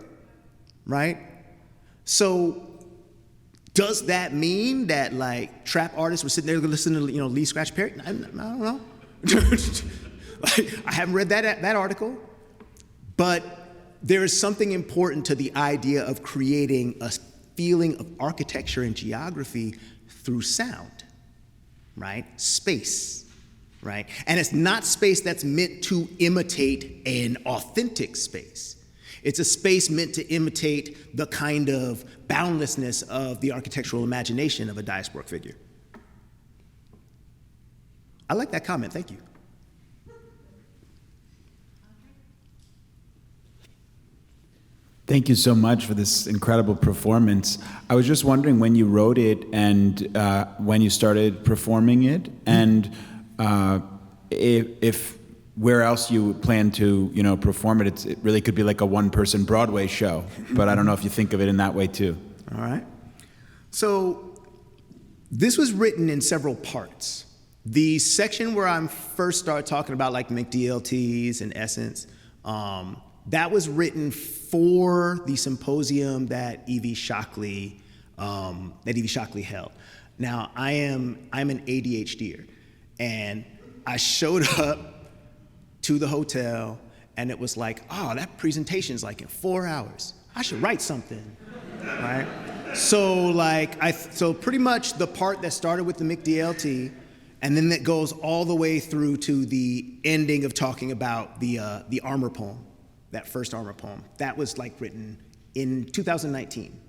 right? So does that mean that trap artists were sitting there listening to Lee Scratch Perry? I don't know. I haven't read that article, but there is something important to the idea of creating a feeling of architecture and geography through sound, right? Space, right? And it's not space that's meant to imitate an authentic space. It's a space meant to imitate the kind of boundlessness of the architectural imagination of a diasporic figure. I like that comment, thank you. Thank you so much for this incredible performance. I was just wondering when you wrote it and when you started performing it, and if where else you plan to perform it. It really could be like a one-person Broadway show, but I don't know if you think of it in that way too. All right. So This was written in several parts. The section where I first started talking about like McDLTs and Essence, that was written for the symposium that Evie Shockley held. Now, I'm an ADHDer, and I showed up to the hotel, and it was like, oh, that presentation's like in 4 hours. I should write something, right? So pretty much the part that started with the McDLT, and then that goes all the way through to the ending of talking about the armor poem, that first armor poem. That was like written in 2019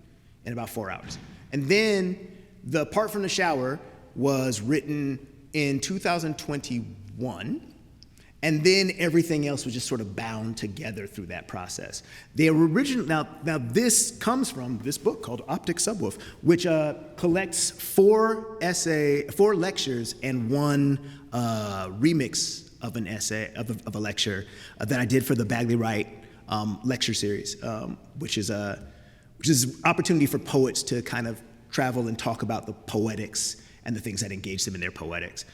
in about 4 hours. And then the part from the shower was written in 2021, and then everything else was just sort of bound together through that process. The original, now this comes from this book called Optic Subwoof, which collects 4 lectures and 1 remix of an essay, of a lecture that I did for the Bagley Wright lecture series, which is opportunity for poets to kind of travel and talk about the poetics and the things that engage them in their poetics.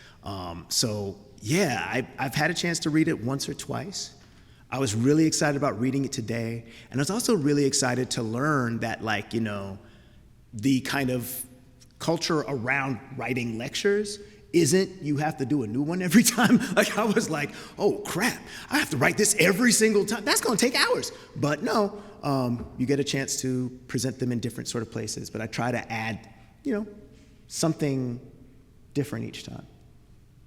Yeah, I've had a chance to read it once or twice. I was really excited about reading it today, and I was also really excited to learn that, like, you know, the kind of culture around writing lectures isn't you have to do a new one every time. Like, I was like, oh crap, I have to write this every single time. That's gonna take hours. But no, you get a chance to present them in different sort of places, but I try to add, you know, something different each time.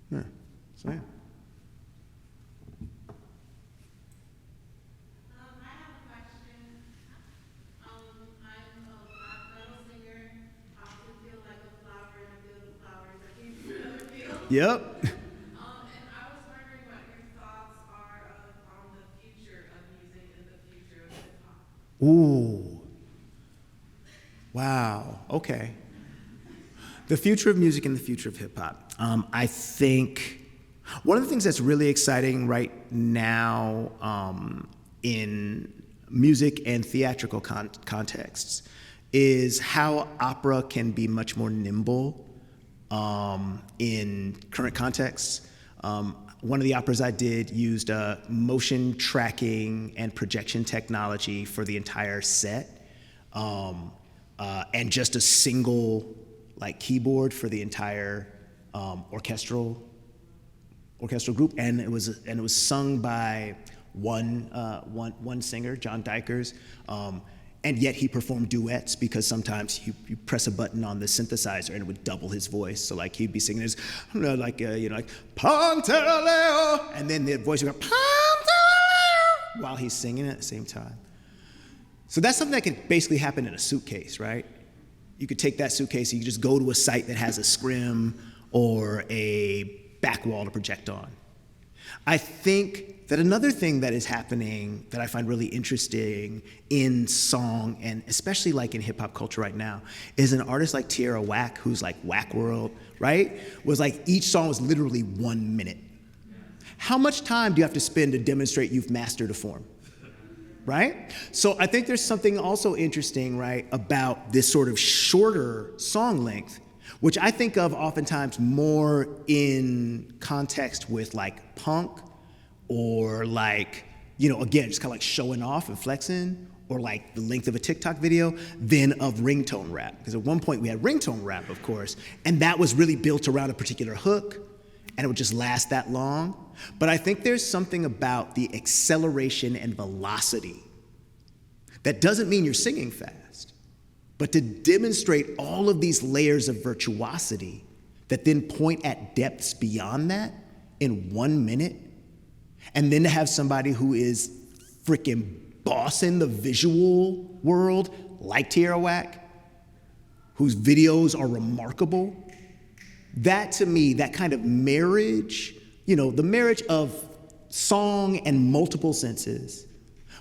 Yeah. So, yeah. I have a question. I'm a black metal singer. I often feel like a flower in a field of flowers. I came from another field. Yep. And I was wondering what your thoughts are on the future of music and the future of hip hop. Ooh. Wow. Okay. The future of music and the future of hip hop. I think one of the things that's really exciting right now in music and theatrical contexts is how opera can be much more nimble in current contexts. One of the operas I did used motion tracking and projection technology for the entire set, and just a single like keyboard for the entire orchestral group, and it was sung by one singer, John Dykers, and yet he performed duets because sometimes you press a button on the synthesizer and it would double his voice. So like he'd be singing his, like Ponteroleo, and then the voice would go Ponteroleo while he's singing at the same time. So that's something that could basically happen in a suitcase, right? You could take that suitcase and you just go to a site that has a scrim or a back wall to project on. I think that another thing that is happening that I find really interesting in song, and especially like in hip hop culture right now, is an artist like Tierra Whack, who's like Whack World, right? Was like each song was literally 1 minute. How much time do you have to spend to demonstrate you've mastered a form? Right? So I think there's something also interesting, right, about this sort of shorter song length, which I think of oftentimes more in context with like punk or like, again, just kind of like showing off and flexing, or like the length of a TikTok video, than of ringtone rap. Because at one point we had ringtone rap, of course, and that was really built around a particular hook, and it would just last that long. But I think there's something about the acceleration and velocity that doesn't mean you're singing fast, but to demonstrate all of these layers of virtuosity that then point at depths beyond that in 1 minute, and then to have somebody who is freaking bossing the visual world like Tierra Whack, whose videos are remarkable. That to me, that kind of marriage, the marriage of song and multiple senses,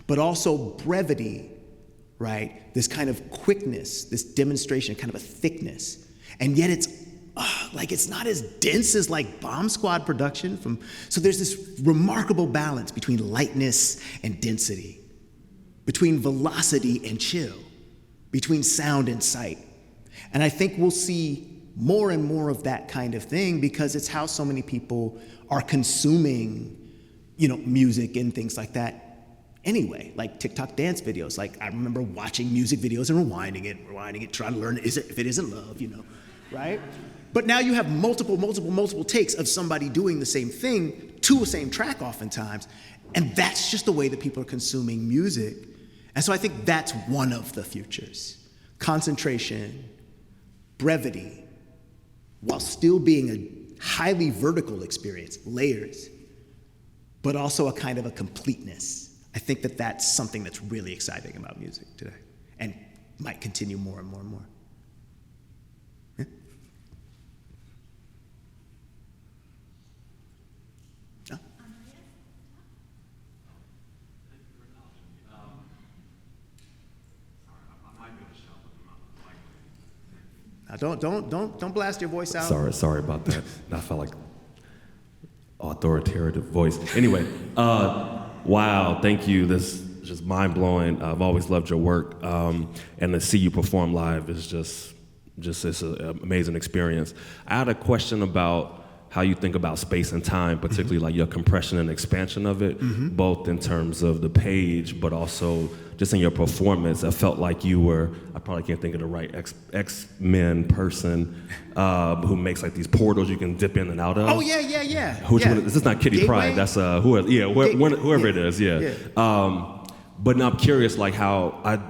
but also brevity, right? This kind of quickness, this demonstration, kind of a thickness. And yet it's not as dense as like Bomb Squad production so there's this remarkable balance between lightness and density, between velocity and chill, between sound and sight. And I think we'll see more and more of that kind of thing because it's how so many people are consuming, music and things like that anyway, like TikTok dance videos. Like I remember watching music videos and rewinding it, trying to learn if it isn't love, right? But now you have multiple takes of somebody doing the same thing to a same track oftentimes, and that's just the way that people are consuming music. And so I think that's one of the futures. Concentration, brevity, while still being a highly vertical experience, layers, but also a kind of a completeness. I think that that's something that's really exciting about music today and might continue more and more and more. Yeah? No? Now don't blast your voice out. Sorry about that. I felt like authoritative voice. Anyway, wow, thank you. This is just mind-blowing. I've always loved your work, and to see you perform live is just it's an amazing experience. I had a question about how you think about space and time, particularly like your compression and expansion of it, both in terms of the page, but also just in your performance. I felt like you were, I probably can't think of the right X-Men person who makes like these portals you can dip in and out of. Oh, yeah. This is not Kitty Gateway? Pryde, that's whoever it is, yeah. But now I'm curious, like how I've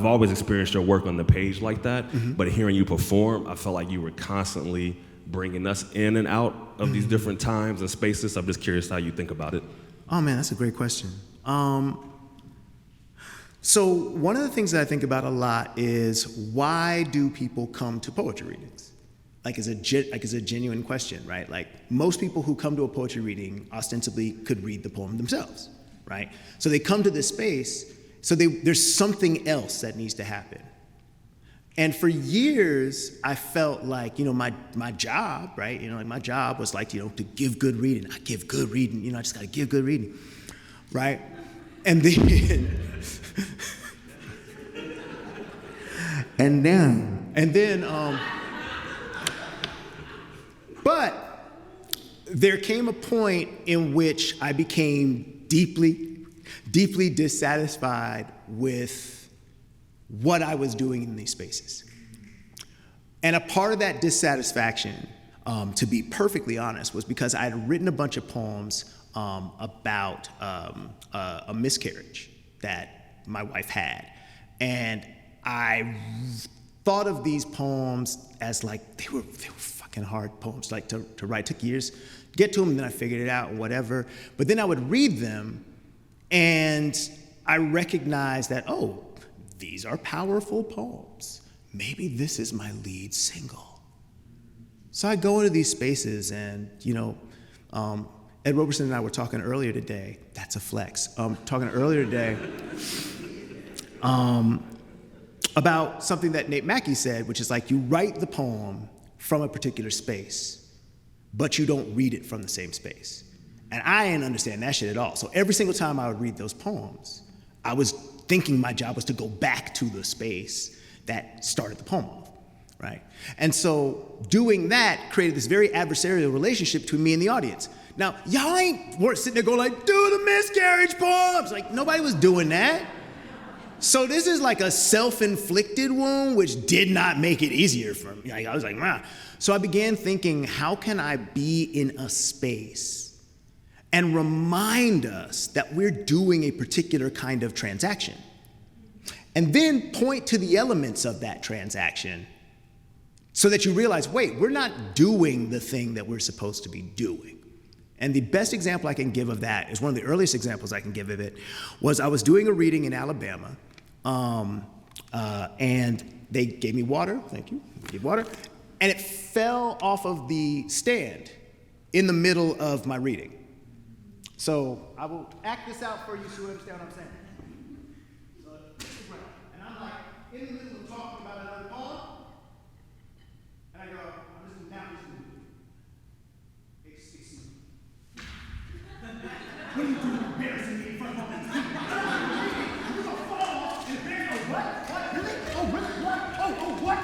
always experienced your work on the page like that, but hearing you perform, I felt like you were constantly bringing us in and out of these different times and spaces. I'm just curious how you think about it. Oh man, that's a great question. So one of the things that I think about a lot is why do people come to poetry readings? Like as a genuine question, right? Like most people who come to a poetry reading ostensibly could read the poem themselves, right? So they come to this space, so there's something else that needs to happen. And for years, I felt like, my job, right? My job was like, to give good reading. I give good reading, I just gotta give good reading, right? And then, but there came a point in which I became deeply dissatisfied with what I was doing in these spaces. And a part of that dissatisfaction, to be perfectly honest, was because I had written a bunch of poems about a miscarriage that my wife had. And I thought of these poems as like, they were fucking hard poems, like to write. Took years to get to them, and then I figured it out and whatever. But then I would read them, and I recognized that, these are powerful poems. Maybe this is my lead single. So I go into these spaces and, Ed Roberson and I were talking earlier today, that's a flex, about something that Nate Mackey said, which is like you write the poem from a particular space, but you don't read it from the same space. And I didn't understand that shit at all. So every single time I would read those poems, I was thinking my job was to go back to the space that started the poem off, right? And so doing that created this very adversarial relationship between me and the audience. Now, y'all weren't sitting there going like, do the miscarriage poems. Like, nobody was doing that. So this is like a self-inflicted wound, which did not make it easier for me. I was like, nah. So I began thinking, how can I be in a space and remind us that we're doing a particular kind of transaction? And then point to the elements of that transaction so that you realize, wait, we're not doing the thing that we're supposed to be doing. And the best example I can give of that is one of the earliest examples I can give of it was I was doing a reading in Alabama, and they gave me water, thank you, gave water, and it fell off of the stand in the middle of my reading. So I will act this out for you so you understand what I'm saying. So this is right, and I'm like in the middle of talking about another poem, and I go, I'm just now listening. Excuse me. What are you doing embarrassing me in front of all these people? You're gonna fall and bang. Oh, what? What? Really? Oh, really? What? Oh, what? Oh,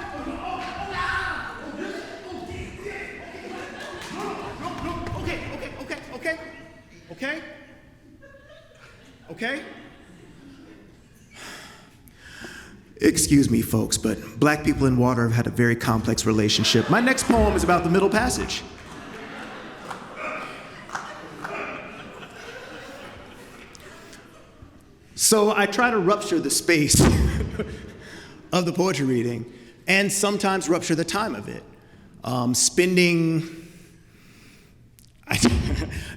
okay? Excuse me, folks, but black people in water have had a very complex relationship. My next poem is about the Middle Passage. So I try to rupture the space of the poetry reading and sometimes rupture the time of it. I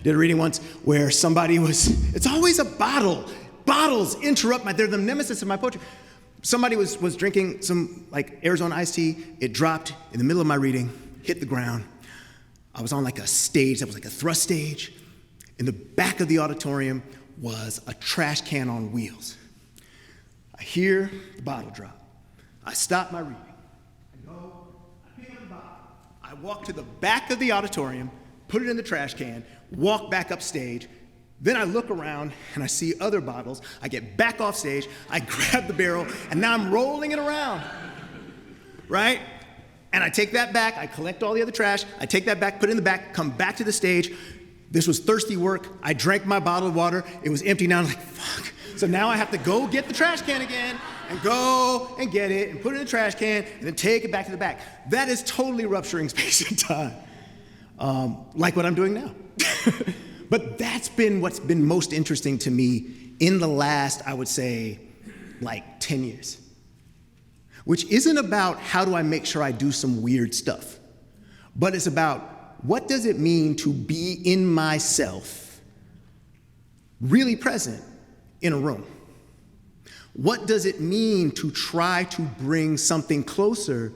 did a reading once where it's always a bottle. Bottles interrupt they're the nemesis of my poetry. Somebody was drinking some Arizona iced tea. It dropped in the middle of my reading, hit the ground. I was on a stage that was a thrust stage. In the back of the auditorium was a trash can on wheels. I hear the bottle drop. I stop my reading. I pick up the bottle. I walk to the back of the auditorium, put it in the trash can, walk back up stage. Then I look around and I see other bottles. I get back off stage, I grab the barrel, and now I'm rolling it around, right? And I take that back, I collect all the other trash, I take that back, put it in the back, come back to the stage. This was thirsty work. I drank my bottle of water. It was empty now. I was like, fuck. So now I have to go get the trash can again and go and get it and put it in the trash can and then take it back to the back. That is totally rupturing space and time, like what I'm doing now. But that's been what's been most interesting to me in the last, I would say, 10 years. Which isn't about how do I make sure I do some weird stuff, but it's about what does it mean to be in myself, really present in a room? What does it mean to try to bring something closer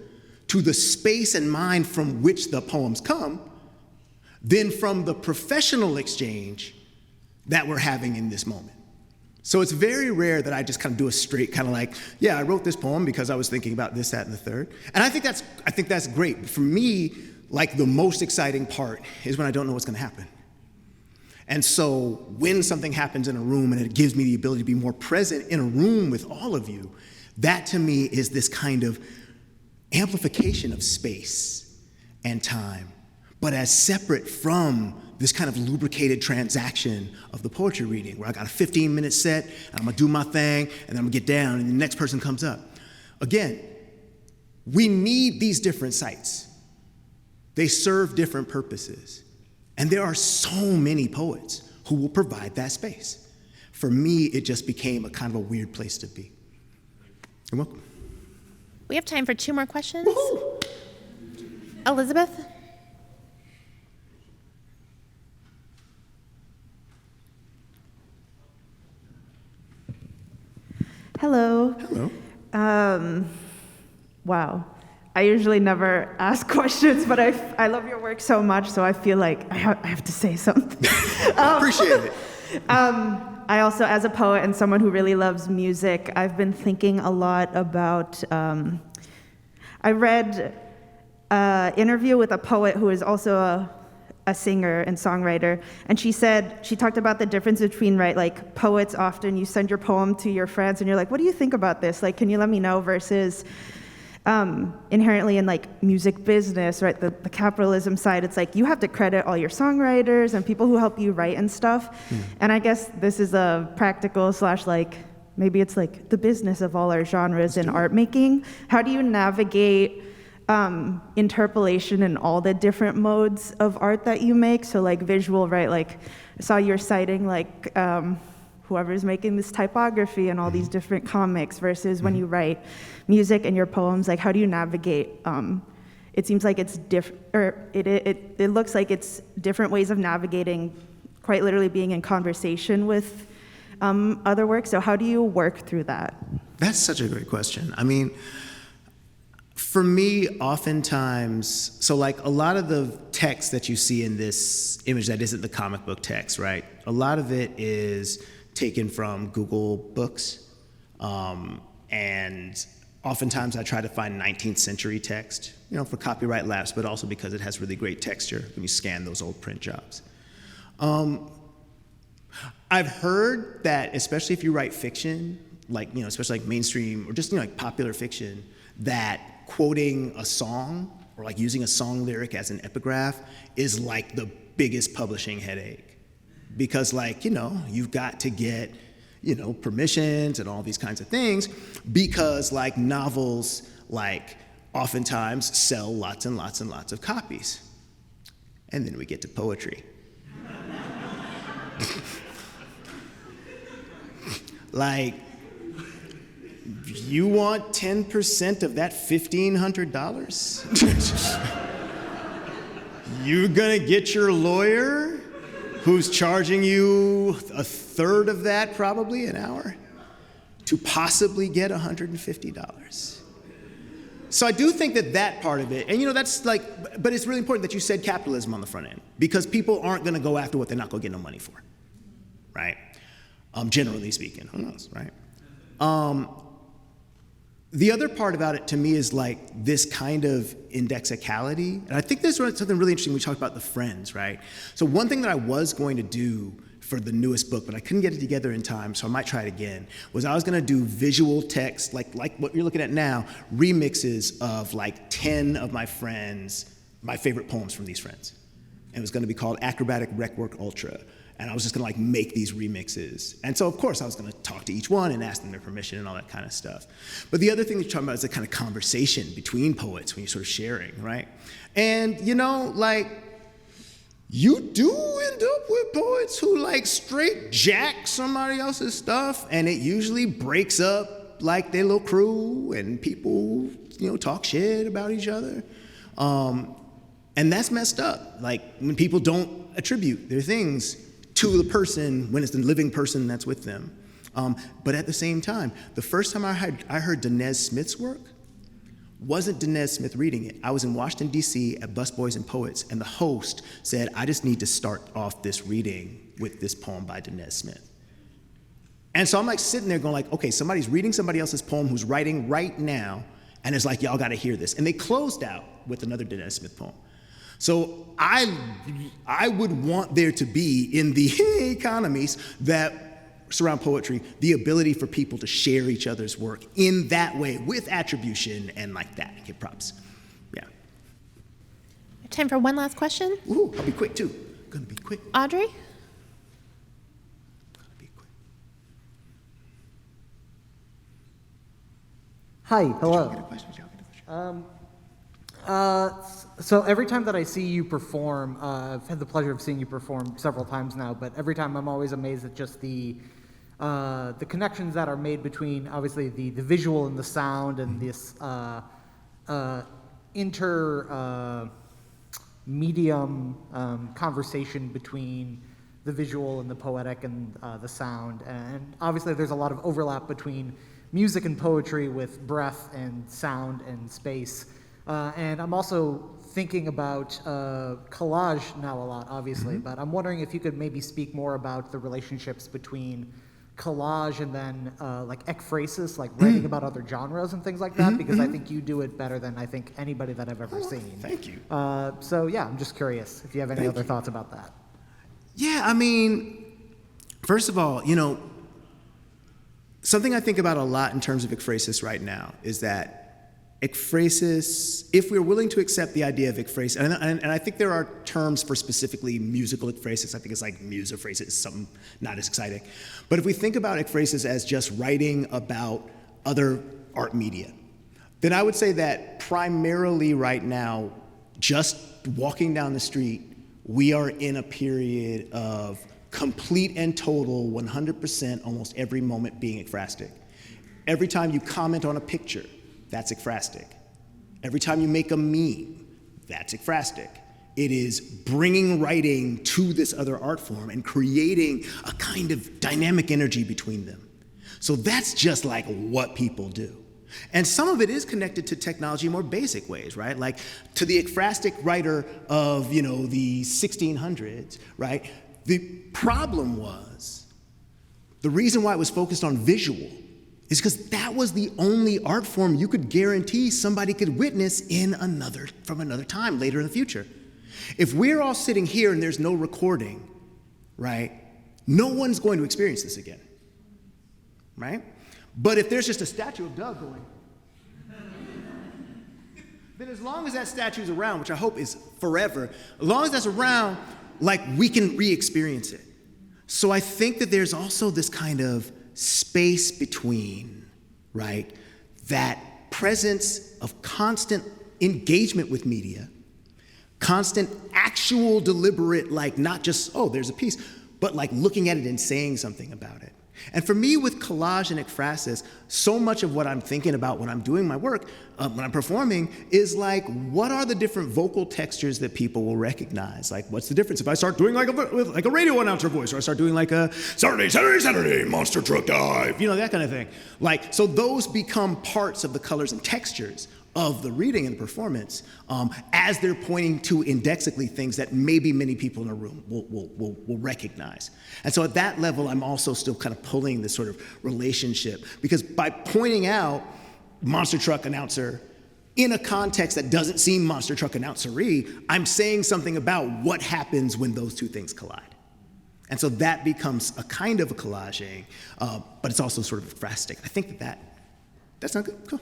to the space and mind from which the poems come than from the professional exchange that we're having in this moment? So it's very rare that I just kind of do a straight I wrote this poem because I was thinking about this, that, and the third. And I think that's great. But for me, the most exciting part is when I don't know what's gonna happen. And so when something happens in a room and it gives me the ability to be more present in a room with all of you, that to me is this kind of amplification of space and time, but as separate from this kind of lubricated transaction of the poetry reading where I got a 15-minute set, and I'm gonna do my thing, and then I'm gonna get down, and the next person comes up. Again, we need these different sites. They serve different purposes. And there are so many poets who will provide that space. For me, it just became a kind of a weird place to be. You're welcome. We have time for 2 more questions. Woo-hoo! Elizabeth? Hello. Hello. Wow. I usually never ask questions, but I love your work so much, so I feel like I have to say something. Appreciate it. I also, as a poet and someone who really loves music, I've been thinking a lot about, I read an interview with a poet who is also a singer and songwriter, and she talked about the difference between, poets often, you send your poem to your friends and you're like, what do you think about this? Can you let me know? Versus inherently in music business, right? The capitalism side, it's you have to credit all your songwriters and people who help you write and stuff. And I guess this is a practical / maybe it's the business of all our genres in art making. How do you navigate interpolation in all the different modes of art that you make? So visual, right? I saw you're citing whoever's making this typography and all these different comics versus when you write music and your poems, how do you navigate? It seems like it's different, or it looks like it's different ways of navigating, quite literally being in conversation with other work. So how do you work through that? That's such a great question. I mean, for me, oftentimes, so a lot of the text that you see in this image that isn't the comic book text, right? A lot of it is taken from Google Books. And oftentimes I try to find 19th century text, for copyright lapse, but also because it has really great texture when you scan those old print jobs. I've heard that, especially if you write fiction, especially mainstream or just, popular fiction, that quoting a song or using a song lyric as an epigraph is the biggest publishing headache. Because you've got to get, permissions and all these kinds of things, because like novels, like oftentimes sell lots and lots and lots of copies. And then we get to poetry. Like, you want 10% of that $1,500? You're gonna get your lawyer, who's charging you a third of that probably an hour, to possibly get $150. So I do think that part of it, and that's like, but it's really important that you said capitalism on the front end, because people aren't gonna go after what they're not gonna get no money for, right? Generally speaking, who knows, right? The other part about it to me is like this kind of indexicality. And I think there's something really interesting. We talked about the friends, right? So one thing that I was going to do for the newest book, but I couldn't get it together in time, so I might try it again, was I was gonna do visual text, like what you're looking at now, remixes of like 10 of my friends, my favorite poems from these friends. And it was gonna be called Acrobatic Wreckwork Ultra. And I was just gonna like make these remixes. And so of course I was gonna talk to each one and ask them their permission and all that kind of stuff. But the other thing that you're talking about is the kind of conversation between poets when you're sort of sharing, right? And like, you do end up with poets who like straight jack somebody else's stuff, and it usually breaks up like their little crew, and people, talk shit about each other. And that's messed up. Like when people don't attribute their things to the person when it's the living person that's with them. But at the same time, the first time I heard Danez Smith's work wasn't Danez Smith reading it. I was in Washington, D.C. at Busboys and Poets, and the host said, I just need to start off this reading with this poem by Danez Smith. And so I'm like sitting there going like, okay, somebody's reading somebody else's poem who's writing right now, and it's like, y'all gotta hear this. And they closed out with another Danez Smith poem. So I would want there to be, in the economies that surround poetry, the ability for people to share each other's work in that way with attribution and like that. Give props. Yeah. Time for one last question. Ooh, I'll be quick too. Gonna be quick. Audrey? Gonna be quick. Hi, hello. Get a question. So every time that I see you perform, I've had the pleasure of seeing you perform several times now, but every time I'm always amazed at just the connections that are made between, obviously, the visual and the sound, and this medium conversation between the visual and the poetic and the sound. And obviously there's a lot of overlap between music and poetry with breath and sound and space. And I'm also thinking about collage now a lot, obviously, but I'm wondering if you could maybe speak more about the relationships between collage and then like ekphrasis, like writing about other genres and things like that, because I think you do it better than I think anybody that I've ever seen. Thank you. So yeah, I'm just curious if you have any other thoughts about that. Yeah, I mean, first of all, something I think about a lot in terms of ekphrasis right now is that ekphrasis, if we're willing to accept the idea of ekphrasis, and I think there are terms for specifically musical ekphrasis. I think it's like musophrasis, something not as exciting. But if we think about ekphrasis as just writing about other art media, then I would say that primarily right now, just walking down the street, we are in a period of complete and total 100% almost every moment being ekphrastic. Every time you comment on a picture, that's ekphrastic. Every time you make a meme, that's ekphrastic. It is bringing writing to this other art form and creating a kind of dynamic energy between them. So that's just like what people do. And some of it is connected to technology in more basic ways, right? Like to the ekphrastic writer of, the 1600s, right? The problem was, the reason why it was focused on visual is because that was the only art form you could guarantee somebody could witness from another time later in the future. If we're all sitting here and there's no recording, right, no one's going to experience this again, right? But if there's just a statue of Doug going, then as long as that statue's around, which I hope is forever, as long as that's around, like we can re-experience it. So I think that there's also this kind of space between, right, that presence of constant engagement with media, constant actual deliberate, like not just, oh, there's a piece, but like looking at it and saying something about it. And for me with collage and ekphrasis, so much of what I'm thinking about when I'm doing my work, when I'm performing, is like, what are the different vocal textures that people will recognize? Like, what's the difference if I start doing like a radio announcer voice, or I start doing like a Saturday, monster truck dive, you know, that kind of thing. Like, so those become parts of the colors and textures of the reading and performance, as they're pointing to indexically things that maybe many people in a room will recognize. And so at that level, I'm also still kind of pulling this sort of relationship, because by pointing out monster truck announcer in a context that doesn't seem monster truck announcery, I'm saying something about what happens when those two things collide. And so that becomes a kind of a collaging, but it's also sort of ekphrastic. I think that's not good. Cool.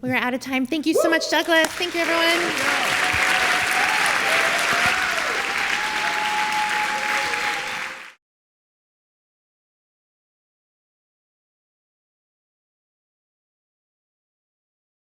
We're out of time. Thank you so much, Douglas. Thank you, everyone.